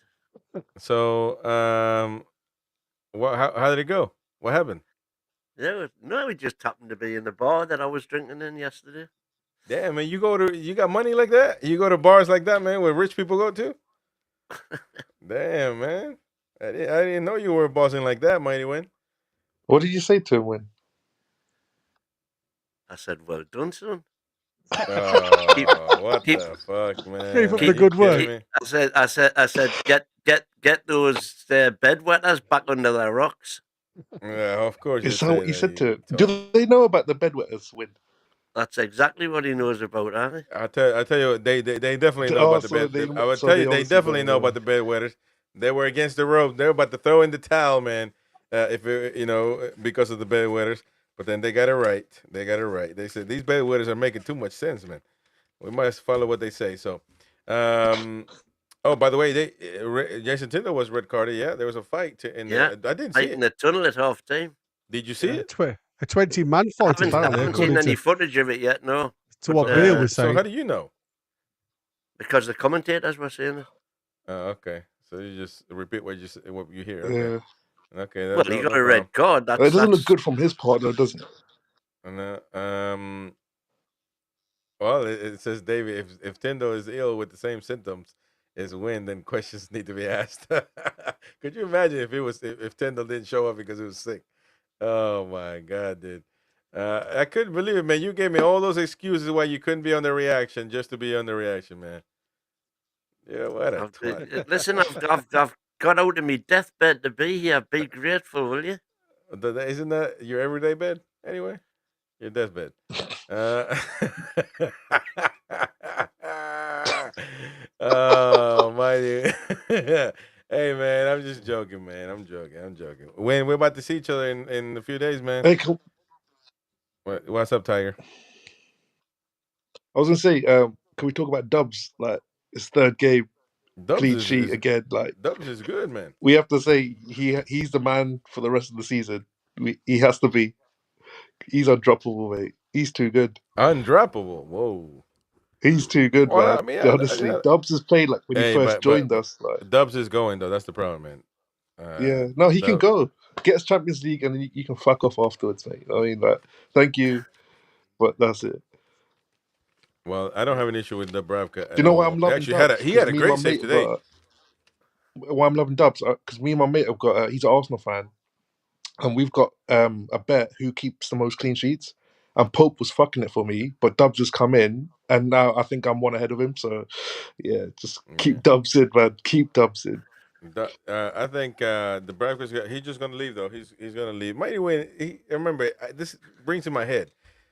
Speaker 1: So, how did it go? What happened?
Speaker 3: We just happened to be in the bar that I was drinking in yesterday.
Speaker 1: Damn, man, you got money like that? You go to bars like that, man, where rich people go to? Damn, man. I didn't know you were bossing like that, Mighty Win.
Speaker 4: What did you say to him, Win?
Speaker 3: I said, well done, son.
Speaker 1: What the fuck, man?
Speaker 2: Keep up the good work.
Speaker 3: I said, get those bedwetters back under their rocks.
Speaker 1: Yeah, of course.
Speaker 4: Is that what you said to him? Do they know about the bedwetters, Win?
Speaker 3: That's exactly what he knows about, aren't they?
Speaker 1: I tell you, they definitely know about the bed. I would tell you, they definitely know about the bedwetters. They were against the rope. They were about to throw in the towel, man. Because of the bedwetters. But then they got it right. They said these bedwetters are making too much sense, man. We must follow what they say. So, by the way, Jason Tyndall was red carded. Yeah, there was a fight I didn't see it
Speaker 3: in the tunnel at half time.
Speaker 1: Did you see it?
Speaker 2: a 20-man fight,
Speaker 3: I
Speaker 2: apparently,
Speaker 3: haven't seen
Speaker 2: according
Speaker 3: any
Speaker 2: to
Speaker 3: footage of it yet, no.
Speaker 2: what Beer was
Speaker 1: So
Speaker 2: saying.
Speaker 1: how do you know?
Speaker 3: Because the commentators were saying it.
Speaker 1: Okay. So you just repeat what you hear.
Speaker 4: Yeah.
Speaker 1: Okay. Okay.
Speaker 3: Well, he got a red card.
Speaker 4: It doesn't look
Speaker 3: That's
Speaker 4: good from his part, though, does it?
Speaker 1: Well, it says, David, if Tendo is ill with the same symptoms as Win, then questions need to be asked. Could you imagine if Tendo didn't show up because he was sick? Oh my God, dude. I couldn't believe it, man. You gave me all those excuses why you couldn't be on the reaction just to be on the reaction, man. Yeah, what a twat.
Speaker 3: Listen, I've got out of my deathbed to be here. Be grateful, will you?
Speaker 1: Isn't that your everyday bed anyway? Your deathbed. Oh, mighty. Hey, man, I'm just joking, man. I'm joking. When we're about to see each other in a few days, man.
Speaker 4: Hey, cool.
Speaker 1: What's up, Tiger?
Speaker 4: I was gonna say, can we talk about Dubs? Like his third game,
Speaker 1: Dubs
Speaker 4: clean sheet again. Like
Speaker 1: Dubs is good, man.
Speaker 4: we have to say he's the man for the rest of the season. He has to be. He's undroppable, mate. He's too good.
Speaker 1: Undroppable. Whoa.
Speaker 4: He's too good,
Speaker 1: Well,
Speaker 4: man.
Speaker 1: I mean,
Speaker 4: Honestly, Dubs has played like when he first joined us. Like
Speaker 1: Dubs is going though. That's the problem, man.
Speaker 4: Yeah, no, he can go get us Champions League, and then you can fuck off afterwards, mate. I mean, like, thank you, but that's it.
Speaker 1: Well, I don't have an issue with Dubravka.
Speaker 4: Do you know why I'm loving Dubs?
Speaker 1: He had a great save today.
Speaker 4: Why I'm loving Dubs? Because me and my mate have got. He's an Arsenal fan, and we've got a bet who keeps the most clean sheets. And Pope was fucking it for me, but Dubs has come in, and now I think I'm one ahead of him. So, yeah, just keep Dubs in, man. Keep Dubs in.
Speaker 1: I think Dubravka's he's just gonna leave though. He's gonna leave. Might win. Remember, this brings to my head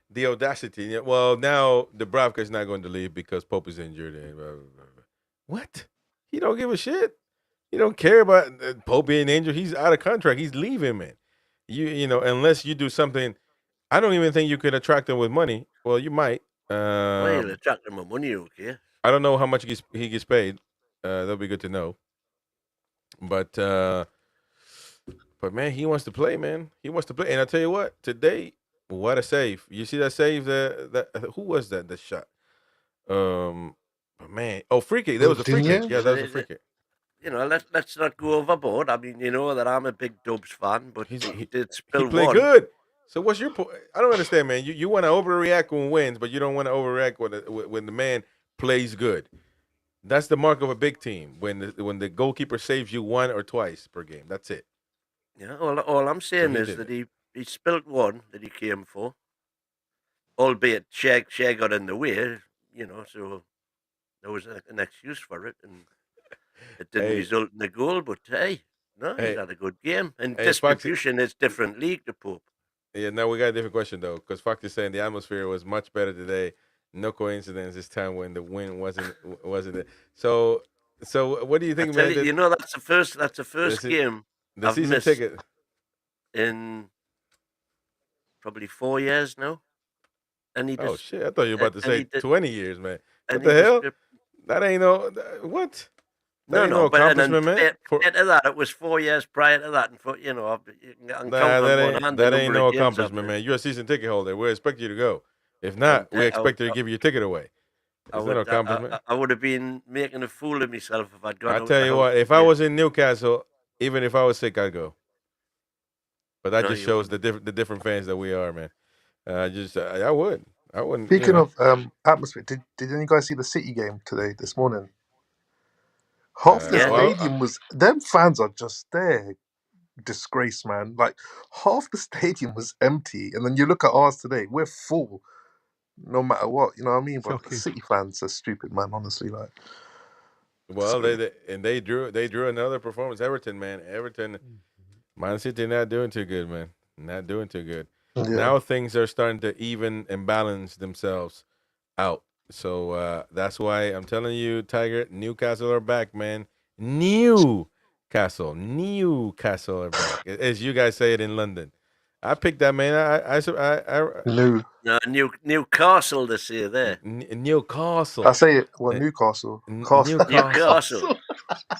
Speaker 1: the audacity. Well, now Dubravka is not going to leave because Pope is injured. And blah, blah, blah. What? He don't give a shit. He don't care about Pope being injured. He's out of contract. He's leaving, man. You know, unless you do something. I don't even think you could attract him with money. Well, you might.
Speaker 3: Well, you'll attract him with money, okay?
Speaker 1: I don't know how much he gets paid. That'll be good to know. But man, he wants to play, man. He wants to play. And I tell you what, today, what a save! You see that save? That who was that? The shot. Man. Oh, free kick. There was a free kick. Yeah, that was a free kick.
Speaker 3: You know, let's not go overboard. I mean, you know that I'm a big Dubs fan, but he did spill
Speaker 1: he played
Speaker 3: one.
Speaker 1: good. So what's your point? I don't understand, man. You want to overreact when wins, but you don't want to overreact when the man plays good. That's the mark of a big team. When the goalkeeper saves you one or twice per game. That's it.
Speaker 3: Yeah. All I'm saying is that he spilt one that he came for, albeit Shea got in the way. You know, so there was an excuse for it, and it didn't result in a goal. But he's had a good game. And distribution is different league to Pope.
Speaker 1: Yeah, now we got a different question though, because Fox is saying the atmosphere was much better today. No coincidence this time when the win wasn't there. So what do you think, man?
Speaker 3: You know, that's the first game
Speaker 1: the
Speaker 3: I've
Speaker 1: season
Speaker 3: missed
Speaker 1: ticket
Speaker 3: in probably 4 years now. And he
Speaker 1: oh shit! I thought you were about to say 20 years, man. What the hell? That ain't what? That ain't no accomplishment, man.
Speaker 3: Prior to that, it was 4 years prior to that, and you know, you can count on one hand.
Speaker 1: That ain't no accomplishment, man. You're a season ticket holder. We expect you to go. If not, we expect you to give your ticket away. It's not an accomplishment.
Speaker 3: I would have been making a fool of myself if I'd gone.
Speaker 1: I tell you what, if I was in Newcastle, even if I was sick, I'd go. But that just shows the different fans that we are, man. I wouldn't.
Speaker 4: Speaking of atmosphere, did any guys see the City game this morning? Half the stadium was. Them fans are just there. Disgrace, man. Like half the stadium was empty, and then you look at ours today. We're full, no matter what. You know what I mean? But the City fans are stupid, man. Honestly, like.
Speaker 1: Well, they drew another performance. Everton, man. Man City not doing too good, man. Not doing too good. Yeah. Now things are starting to even and balance themselves out. So that's why I'm telling you, Tiger, Newcastle are back, man. Newcastle are back, as you guys say it in London. I picked that, man.
Speaker 3: Newcastle this year there.
Speaker 1: Newcastle.
Speaker 4: I say it. Well, Newcastle.
Speaker 3: Newcastle.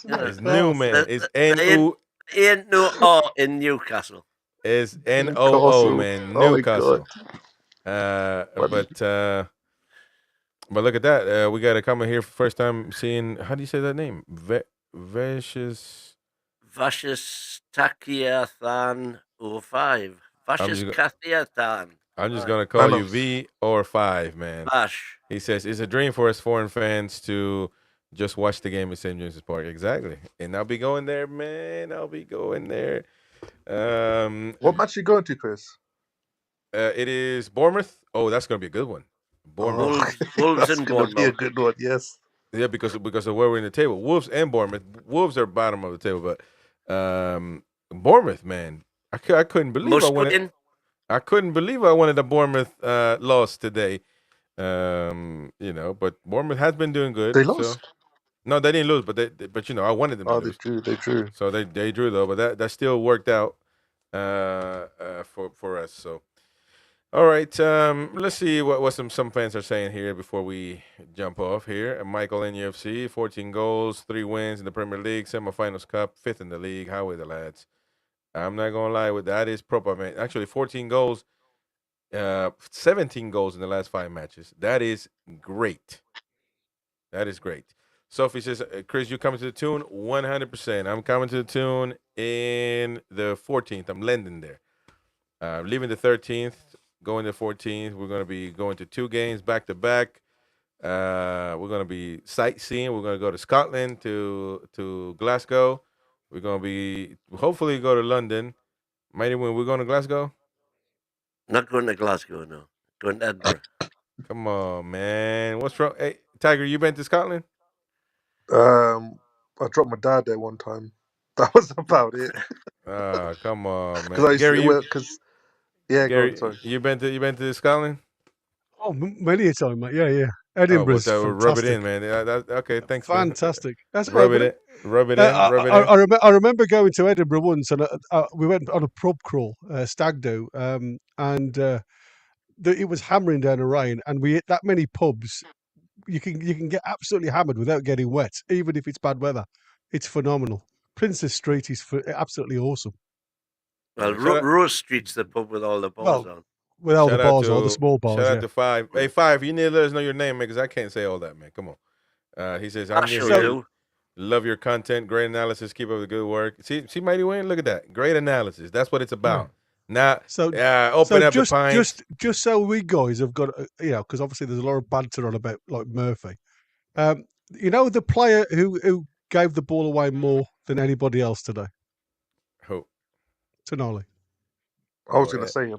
Speaker 1: It's new, man. It's
Speaker 3: N-U. Ain't no R in Newcastle.
Speaker 1: It's NOO,
Speaker 4: Newcastle.
Speaker 1: man.
Speaker 4: Oh my God.
Speaker 1: Newcastle.
Speaker 4: Funny.
Speaker 1: But look at that. We got a comment here first time seeing. How do you say that name? Vicious.
Speaker 3: Vashis Takiathan 05.
Speaker 1: I'm
Speaker 3: Vashis
Speaker 1: just
Speaker 3: Kathiathan.
Speaker 1: I'm just gonna call you
Speaker 4: Thanos.
Speaker 1: V or 5, man.
Speaker 3: Vash.
Speaker 1: He says it's a dream for us foreign fans to just watch the game at St. James's Park. Exactly, and I'll be going there, man. I'll be going there.
Speaker 4: What match you going to, Chris?
Speaker 1: It is Bournemouth. Oh, that's gonna be a good one. Bournemouth.
Speaker 3: Wolves
Speaker 4: That's
Speaker 3: and
Speaker 4: gonna be a
Speaker 3: Bournemouth.
Speaker 4: good one. Yes.
Speaker 1: Yeah, because of where we're in the table. Wolves and Bournemouth. Wolves are bottom of the table, but Bournemouth, man, I couldn't believe I wanted.
Speaker 3: Muscadin.
Speaker 1: I couldn't believe I wanted a Bournemouth loss today. But Bournemouth has been doing good.
Speaker 4: They
Speaker 1: So
Speaker 4: lost.
Speaker 1: no, they didn't lose, but I wanted them to
Speaker 4: Oh,
Speaker 1: lose.
Speaker 4: they drew.
Speaker 1: So they drew though, but that still worked out for us. So all right, let's see what some fans are saying here before we jump off here. Michael NUFC, 14 goals, 3 wins in the Premier League, semifinals cup, 5th in the league. How are the lads? I'm not gonna lie with that is proper, man. Actually, 14 goals, 17 goals in the last 5 matches. That is great. That is great. Sophie says, Chris, you coming to the Toon? 100%. I'm coming to the Toon in the 14th. I'm lending there. Leaving the 13th, going to 14th. We're going to be going to 2 games back to back. We're going to be sightseeing. We're going to go to Scotland, to Glasgow. We're going to be hopefully go to London. Mighty when we're going to Glasgow.
Speaker 3: Not going to Glasgow, no. Going to Edinburgh.
Speaker 1: Come on, man. What's wrong? Hey, Tiger, you been to Scotland?
Speaker 4: I dropped my dad there one time. That was about it.
Speaker 1: Come on,
Speaker 4: Because I
Speaker 1: man.
Speaker 4: used to,
Speaker 1: Gary, you
Speaker 4: go on, sorry.
Speaker 1: you been to Scotland?
Speaker 2: Oh, many a time, mate. Yeah.
Speaker 1: Oh,
Speaker 2: Edinburgh's
Speaker 1: well, rub it
Speaker 2: fantastic.
Speaker 1: in, man. Okay, thanks, man.
Speaker 2: Fantastic. That's
Speaker 1: Rub
Speaker 2: right.
Speaker 1: it in. Rub it in. Rub it in.
Speaker 2: I remember going to Edinburgh once, and we went on a pub crawl, stag do, and it was hammering down the rain, and we hit that many pubs. You can get absolutely hammered without getting wet, even if it's bad weather. It's phenomenal. Princess Street is absolutely awesome.
Speaker 3: Well,
Speaker 1: Shout out-
Speaker 3: Rose Street's the pub with all the bars
Speaker 2: Well,
Speaker 3: on.
Speaker 2: with all the
Speaker 1: Shout out
Speaker 2: bars, all the
Speaker 1: to-
Speaker 2: small bars.
Speaker 1: Shout
Speaker 2: Yeah.
Speaker 1: out to 5. Hey, 5, you need to let us know your name, man, because I can't say all that, man. Come on. He says, I'm
Speaker 3: I
Speaker 1: new
Speaker 3: sure
Speaker 1: here.
Speaker 3: do.
Speaker 1: Love your content. Great analysis. Keep up the good work. See, Mighty Wayne? Look at that. Great analysis. That's what it's about. Now,
Speaker 2: So
Speaker 1: open up the pints.
Speaker 2: just so we guys have got, because obviously there's a lot of banter on about like Murphy. The player who gave the ball away more than anybody else today,
Speaker 1: Who?
Speaker 2: Tonali.
Speaker 4: I was going to say him.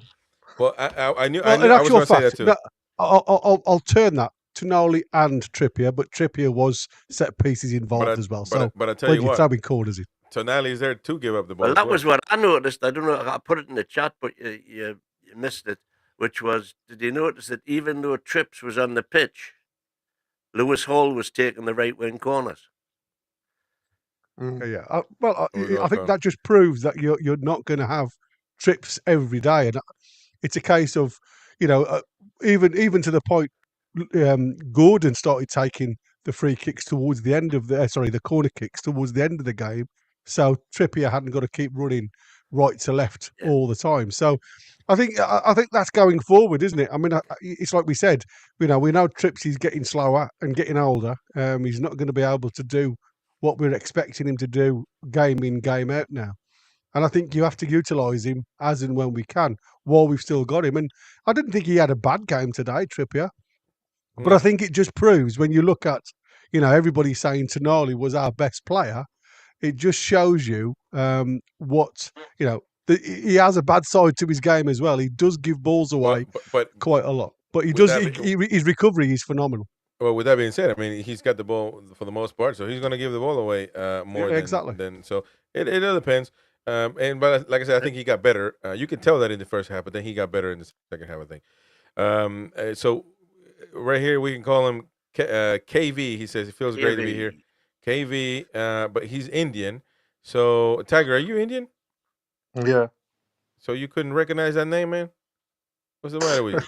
Speaker 1: Well, I knew
Speaker 2: Well,
Speaker 1: I
Speaker 2: in
Speaker 1: was going
Speaker 2: actual
Speaker 1: to say that
Speaker 2: fact,
Speaker 1: too.
Speaker 2: no, I'll turn that Tonali and Trippier, but Trippier was set pieces involved as well.
Speaker 1: But I tell
Speaker 2: when
Speaker 1: you
Speaker 2: you're
Speaker 1: what,
Speaker 2: throwing corners in.
Speaker 1: Tonali's there to give up the ball.
Speaker 3: Well,
Speaker 1: as
Speaker 3: that was what I noticed. I don't know. I put it in the chat, but you missed it. Which was, did you notice that even though Trips was on the pitch, Lewis Hall was taking the right wing corners?
Speaker 2: Yeah.
Speaker 1: We're
Speaker 2: I think
Speaker 1: going
Speaker 2: that just proves that you're not going to have trips every day, and it's a case of even to the point Gordon started taking the free kicks towards the end of the corner kicks towards the end of the game, so Trippier hadn't got to keep running right to left all the time. So I think that's going forward, isn't it? I mean, it's like we said, we know Trips is getting slower and getting older. He's not going to be able to do what we're expecting him to do game in, game out now. And I think you have to utilise him as and when we can while we've still got him. And I didn't think he had a bad game today, Trippier. But I think it just proves when you look at, everybody saying Tonali was our best player, it just shows you what, he has a bad side to his game as well. He does give balls away quite a lot. But his recovery is phenomenal.
Speaker 1: Well, with that being said, I mean, he's got the ball for the most part, so he's going to give the ball away more than so. It all depends. But like I said, I think he got better. You can tell that in the first half, but then he got better in the second half, I think. So right here we can call him KV. He says it feels great to be here. KV, but he's Indian. So Tiger, are you Indian?
Speaker 4: Yeah.
Speaker 1: So you couldn't recognize that name, man? What's the matter with you?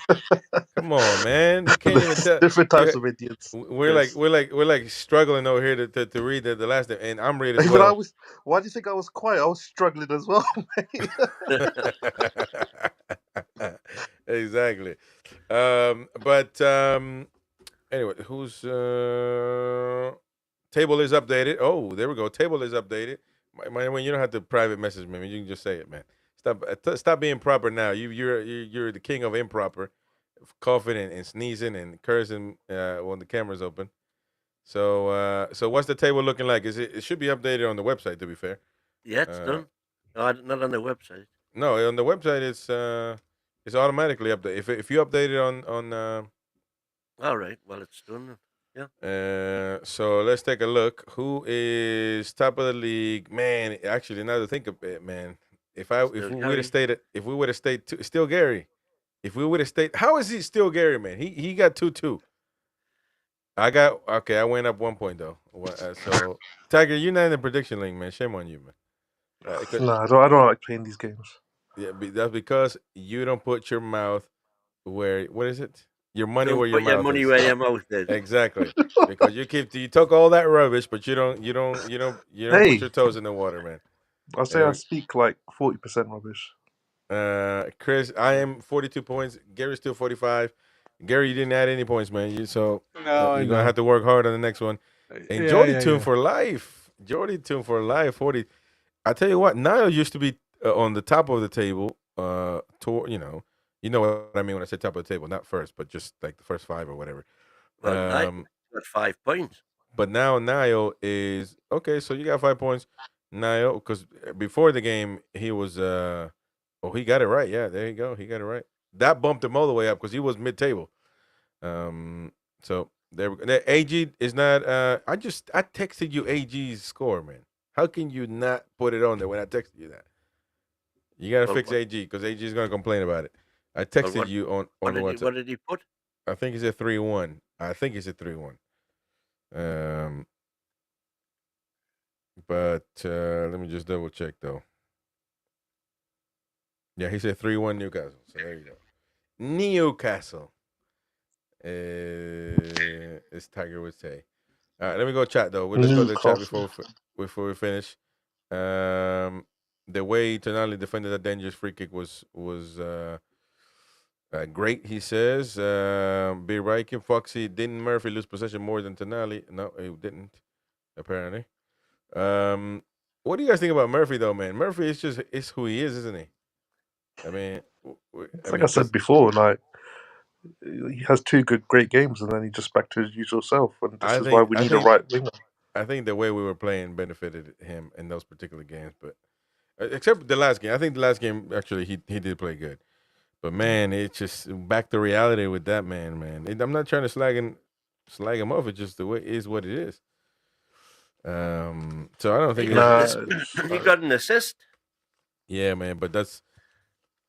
Speaker 1: Come on, man. You can't even tell.
Speaker 4: Different types of idiots.
Speaker 1: We're like struggling over here to read the last name, and I'm read as
Speaker 4: Even I
Speaker 1: well.
Speaker 4: was. Why do you think I was quiet? I was struggling as well, mate.
Speaker 1: Exactly. But anyway, whose table is updated? Oh, there we go. Table is updated. When you don't have to private message me, you can just say it, man. Stop being proper now. You're the king of improper, coughing and sneezing and cursing when the camera's open. So what's the table looking like? It should be updated on the website, to be fair.
Speaker 3: Yeah, it's done. No, not on the website.
Speaker 1: No, on the website it's automatically updated. If you update it on
Speaker 3: All right. Well, it's done. Yeah.
Speaker 1: so let's take a look. Who is top of the league? Man, actually, now to think of it, man, if we would have stayed still Gary. If we would have stayed, how is he still Gary, man? He got 2-2. I went up 1 point though. So Tiger, you're not in the prediction league, man. Shame on you, man.
Speaker 4: No, I don't like playing these games.
Speaker 1: Yeah, that's because you don't put your mouth where. What is it? Your money
Speaker 3: Don't
Speaker 1: where your
Speaker 3: put your
Speaker 1: mouth
Speaker 3: money
Speaker 1: is.
Speaker 3: where your mouth is.
Speaker 1: Exactly, because you took all that rubbish, but you don't put
Speaker 4: Hey.
Speaker 1: your toes in the water, man.
Speaker 4: I'll say I speak like 40% rubbish.
Speaker 1: Chris, I am 42 points. Gary's still 45. Gary, you didn't add any points, man. You're gonna have to work hard on the next one. And Jordy Toon for life. Jordy Toon for life. 40. I tell you what, Niall used to be on the top of the table. You know what I mean when I say top of the table, not first, but just like the first 5 or whatever.
Speaker 3: Well, I got 5 points.
Speaker 1: But now Niall is okay. So you got 5 points, Niall, because before the game he was he got it right. Yeah, there you go. He got it right. That bumped him all the way up because he was mid-table. So there we go. AG is not. I texted you AG's score, man. How can you not put it on there when I texted you that? You gotta fix AG because AG is gonna complain about it. I texted you on the WhatsApp.
Speaker 3: What did he put?
Speaker 1: I think he said 3-1. I think he said 3-1. But let me just double check though. Yeah, he said 3-1 Newcastle. So there you go. Newcastle. As Tiger would say. All right, let me go chat though. Let's go to the chat before we finish. The way Tonali defended that dangerous free kick was great. He says. Be right, Kim Foxy. Didn't Murphy lose possession more than Tonali? No, he didn't. Apparently. What do you guys think about Murphy though, man? Murphy is who he is, isn't he? I mean,
Speaker 4: I said before, like he has 2 great games, and then he just back to his usual self. And this is why we need a right winger.
Speaker 1: I think the way we were playing benefited him in those particular games, but except the last game. I think the last game actually he did play good, but man, it's just back to reality with that man. I'm not trying to slag him off. It's just the way it is what it is. So I don't think
Speaker 3: he got an assist.
Speaker 1: Yeah, man, but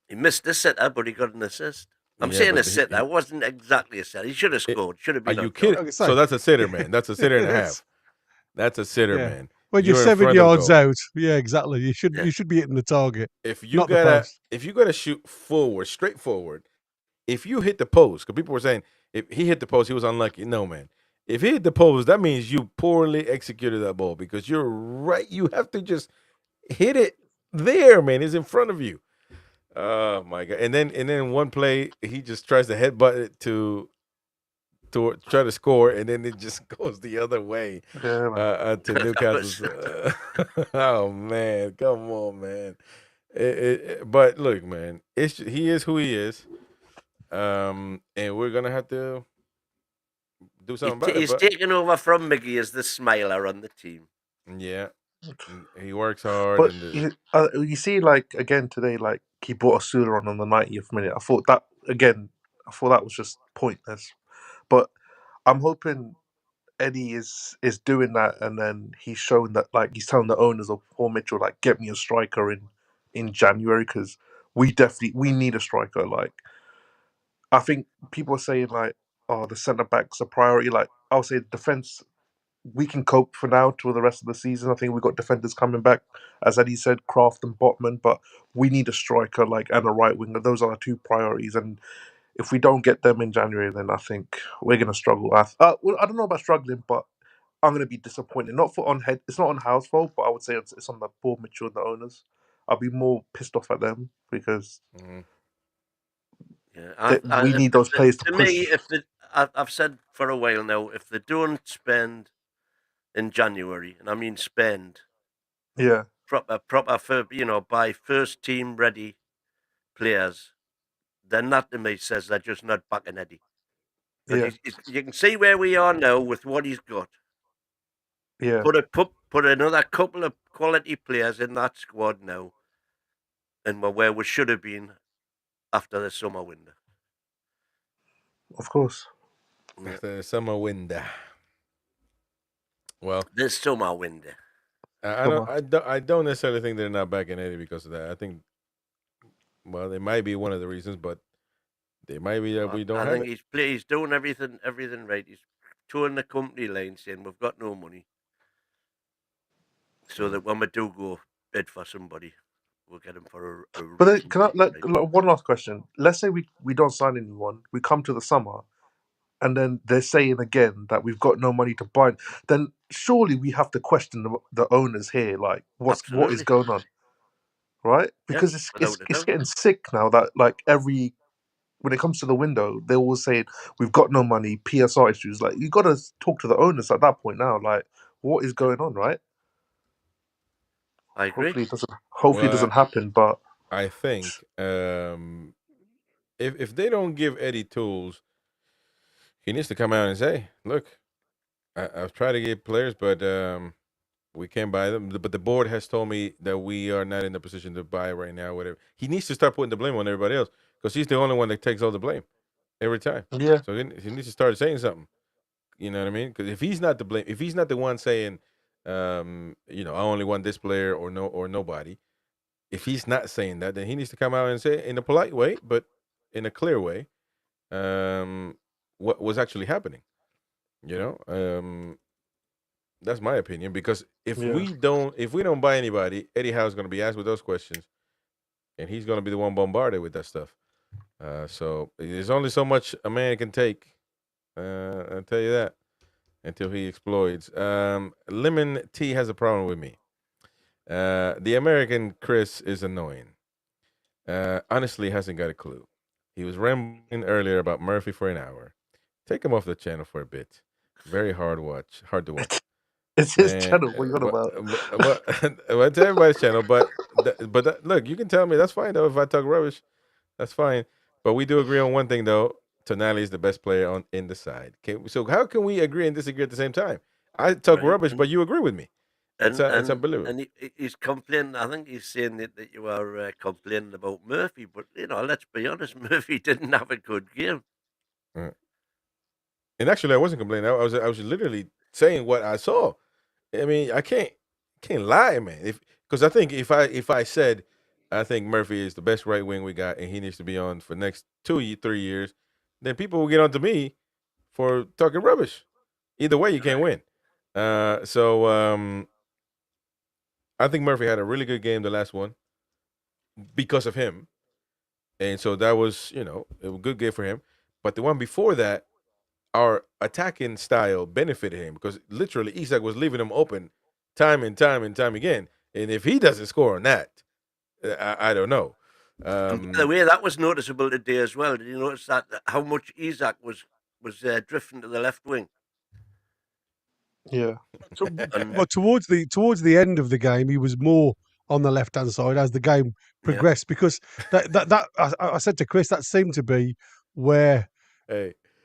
Speaker 3: he missed the sitter, but he got an assist. I'm saying a sitter. That wasn't exactly a sitter. He should have scored. Should have been.
Speaker 1: Are you kidding? So that's a sitter, man. That's a sitter and a half. That's a sitter, man.
Speaker 2: When you're 7 yards out, yeah, exactly. You should be hitting the target.
Speaker 1: If you gotta shoot forward, straight forward, if you hit the post, because people were saying if he hit the post, he was unlucky. No, man. If he hit the post, that means you poorly executed that ball because you're right. You have to just hit it there, man. It's in front of you. Oh my god! And then one play, he just tries to headbutt it to try to score, and then it just goes the other way to Newcastle. Oh man, come on, man. But look, man, he is who he is, and we're gonna have to do something about it.
Speaker 3: He's taken over from Miggy as the smiler on the team.
Speaker 1: Yeah, he works hard.
Speaker 4: But you see, like again today, like he brought Asula on the 90th minute. I thought that was just pointless. But I'm hoping Eddie is doing that, and then he's showing that, like he's telling the owners of Paul Mitchell, like get me a striker in January because we need a striker. Like I think people are saying like, oh, the centre back's a priority. Like I'll say defense we can cope for now till the rest of the season. I think we've got defenders coming back, as Eddie said, Kraft and Botman, but we need a striker and a right winger. Those are our two priorities, and if we don't get them in January, then I think we're going to struggle. Well, I don't know about struggling, but I'm going to be disappointed. Not for on head. It's not on Howe's fault, but I would say it's on the board, Mitchell, and the owners. I'll be more pissed off at them because we need those players to push.
Speaker 3: Me, I've said for a while now, if they don't spend in January, and I mean spend,
Speaker 4: Yeah,
Speaker 3: proper for buy first team ready players, then that to me says they're just not backing Eddie.
Speaker 4: yeah,
Speaker 3: You can see where we are now with what he's got.
Speaker 4: yeah.
Speaker 3: Put another couple of quality players in that squad now, and we're where we should have been after the summer window.
Speaker 4: Of course.
Speaker 1: After the summer window. Well,
Speaker 3: this summer window.
Speaker 1: I don't necessarily think they're not backing Eddie because of that. I think, well, it might be one of the reasons, but they might be that we don't.
Speaker 3: I think he's doing everything right. He's touring the company line, saying we've got no money, so that when we do go bid for somebody, we'll get him for a
Speaker 4: But then, can I one last question? Let's say we don't sign anyone. We come to the summer, and then they're saying again that we've got no money to buy. Then surely we have to question the owners here, like what is going on, right? Because it's getting sick now that when it comes to the window, they're all saying we've got no money, PSR issues. Like you got to talk to the owners at that point now. Like what is going on, right?
Speaker 3: I agree.
Speaker 4: Hopefully it doesn't happen, but
Speaker 1: I think if they don't give Eddie tools, he needs to come out and say, "Look, I've tried to get players, but we can't buy them. But the board has told me that we are not in the position to buy right now. Whatever. He needs to start putting the blame on everybody else because he's the only one that takes all the blame every time.
Speaker 4: Yeah.
Speaker 1: So he needs to start saying something. You know what I mean? Because if he's not the blame, if he's not the one saying, I only want this player or nobody. If he's not saying that, then he needs to come out and say it in a polite way, but in a clear way, what was actually happening. That's my opinion. Because if we don't buy anybody, Eddie Howe's going to be asked with those questions, and he's going to be the one bombarded with that stuff. So there's only so much a man can take. I'll tell you that until he explodes. Lemon Tea has a problem with me. The American Chris is annoying. Honestly, hasn't got a clue. He was rambling earlier about Murphy for an hour. Take him off the channel for a bit. Very hard to watch.
Speaker 4: It's his channel. What are you on about?
Speaker 1: Well, it's everybody's channel. But look, you can tell me that's fine though. If I talk rubbish, that's fine. But we do agree on one thing though. Tonali is the best player in the side. So how can we agree and disagree at the same time? I talk rubbish, but you agree with me. It's unbelievable.
Speaker 3: And he's complaining. I think he's saying that you are complaining about Murphy, but let's be honest, Murphy didn't have a good game.
Speaker 1: And actually, I wasn't complaining. I was literally saying what I saw. I mean, I can't lie, man. Because I think if I said I think Murphy is the best right wing we got, and he needs to be on for the next 2-3 years, then people will get on to me for talking rubbish. Either way, you can't win. So I think Murphy had a really good game, the last one, because of him. And so that was, it was a good game for him. But the one before that, our attacking style benefited him because literally Isak was leaving him open time and time again. And if he doesn't score on that, I don't know.
Speaker 3: By the way, that was noticeable today as well. Did you notice that how much Isak was drifting to the left wing?
Speaker 4: Yeah.
Speaker 2: But towards the end of the game, he was more on the left hand side as the game progressed because that I said to Chris that seemed to be where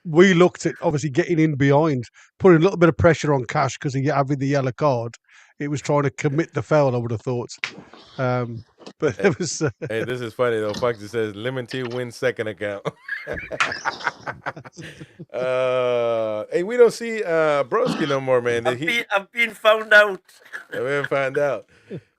Speaker 2: we looked at obviously getting in behind, putting a little bit of pressure on Cash because he having the yellow card. It was trying to commit the foul, I would have thought. But it was.
Speaker 1: Hey, this is funny though. Fox says Lemon Tea wins second account. Hey, we don't see Broski no more, man.
Speaker 3: I've been found out.
Speaker 1: I've been found out.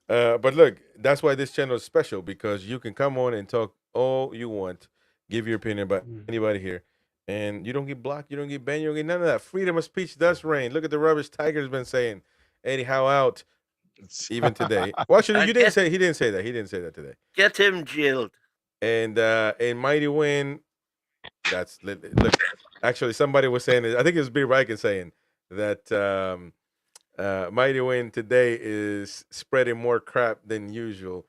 Speaker 1: But look, that's why this channel is special because you can come on and talk all you want, give your opinion about anybody here, And you don't get blocked, you don't get banned, you don't get none of that. Freedom of speech does reign. Look at the rubbish Tiger's been saying. Eddie Howe out even today. Well, actually, he didn't say that. He didn't say that today.
Speaker 3: Get him jailed.
Speaker 1: And Mighty Win, that's look. Actually, somebody was saying it. I think it was B. Riken saying that Mighty Win today is spreading more crap than usual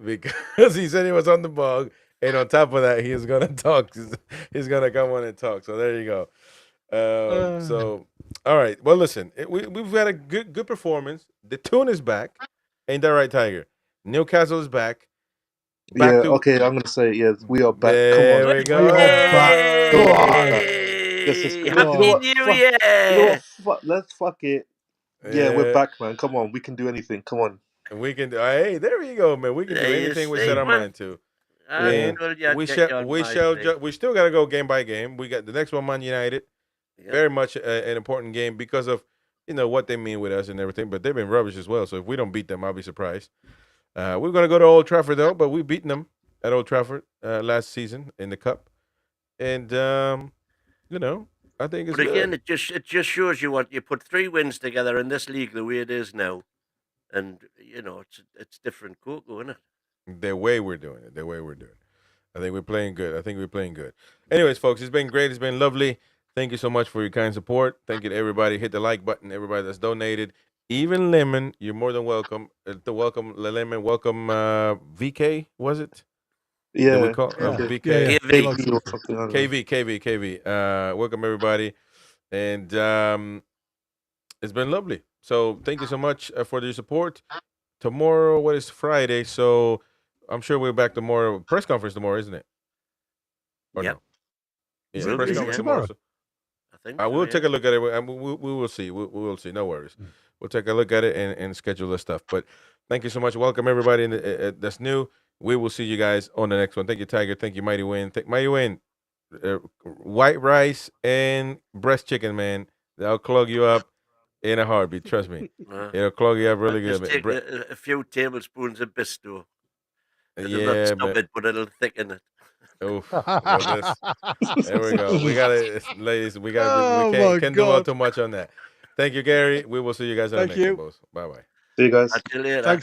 Speaker 1: because he said he was on the bug, and on top of that, he is gonna talk. He's gonna come on and talk. So there you go. So all right. Well, listen, we've had a good performance. The Toon is back. Ain't that right, Tiger? Newcastle is back.
Speaker 4: Okay, I'm gonna say we are back.
Speaker 1: There
Speaker 4: Come on,
Speaker 1: we go.
Speaker 2: We are back. Go on.
Speaker 3: Hey,
Speaker 4: you know
Speaker 3: Happy
Speaker 4: what?
Speaker 3: New
Speaker 4: Fuck-
Speaker 3: Year!
Speaker 4: Let's fuck it. Yeah, we're back, man. Come on, we can do anything. Come on.
Speaker 1: We can do. Hey, there you go, man. We can do
Speaker 3: There you
Speaker 1: anything we
Speaker 3: see,
Speaker 1: set our
Speaker 3: man.
Speaker 1: mind to.
Speaker 3: I
Speaker 1: And
Speaker 3: told you I'd
Speaker 1: we
Speaker 3: get
Speaker 1: shall.
Speaker 3: you on
Speaker 1: We
Speaker 3: my
Speaker 1: shall.
Speaker 3: thing.
Speaker 1: We still got to go game by game. We got the next one, Man United.
Speaker 3: Yep.
Speaker 1: Very much an important game because of what they mean with us and everything. But they've been rubbish as well. So if we don't beat them, I'll be surprised. We're gonna go to Old Trafford though, but we beaten them at Old Trafford last season in the cup, and I think it's
Speaker 3: But again,
Speaker 1: good.
Speaker 3: it just shows you what you put 3 wins together in this league the way it is now, and it's different cocoa, isn't it?
Speaker 1: The way we're doing it. I think we're playing good. Anyways, folks, it's been great. It's been lovely. Thank you so much for your kind support. Thank you to everybody. Hit the like button. Everybody that's donated. Even Lemon, you're more than welcome. Welcome Lemon. Welcome VK. Was it? Did we
Speaker 4: Yeah.
Speaker 1: call
Speaker 4: Okay.
Speaker 1: VK?
Speaker 2: Yeah.
Speaker 3: KV.
Speaker 2: Like
Speaker 4: or something, I don't know.
Speaker 1: KV. Welcome everybody, and it's been lovely. So thank you so much for your support. Tomorrow, what is Friday? So I'm sure we're back tomorrow. Press conference tomorrow, isn't it? Or
Speaker 3: Yep.
Speaker 1: no? Yeah,
Speaker 3: Will
Speaker 1: press
Speaker 3: be,
Speaker 1: conference
Speaker 3: yeah.
Speaker 1: tomorrow.
Speaker 2: Tomorrow?
Speaker 1: So
Speaker 3: I think
Speaker 1: I
Speaker 3: so,
Speaker 1: will
Speaker 3: yeah.
Speaker 1: take a look at it. We will see. We will see. No worries. We'll take a look at it and schedule the stuff. But thank you so much. Welcome everybody that's new. We will see you guys on the next one. Thank you, Tiger. Thank you, Mighty Win. Mighty Win. White rice and breast chicken, man. That'll clog you up in a heartbeat. Trust me. It'll clog you up really
Speaker 3: Just
Speaker 1: good.
Speaker 3: take a few tablespoons of Bisto. It'll not
Speaker 1: Yeah,
Speaker 3: stop
Speaker 1: man.
Speaker 3: it, but it'll thicken it.
Speaker 1: Oof. Well, there we go. We gotta, ladies. We
Speaker 2: Oh my
Speaker 1: can't dwell
Speaker 2: God.
Speaker 1: too much on that. Thank you, Gary. We will see you guys on the
Speaker 2: Thank
Speaker 1: next
Speaker 2: you.
Speaker 1: one, boss. Bye bye.
Speaker 4: See you guys.
Speaker 3: Catch you later.
Speaker 2: Thanks.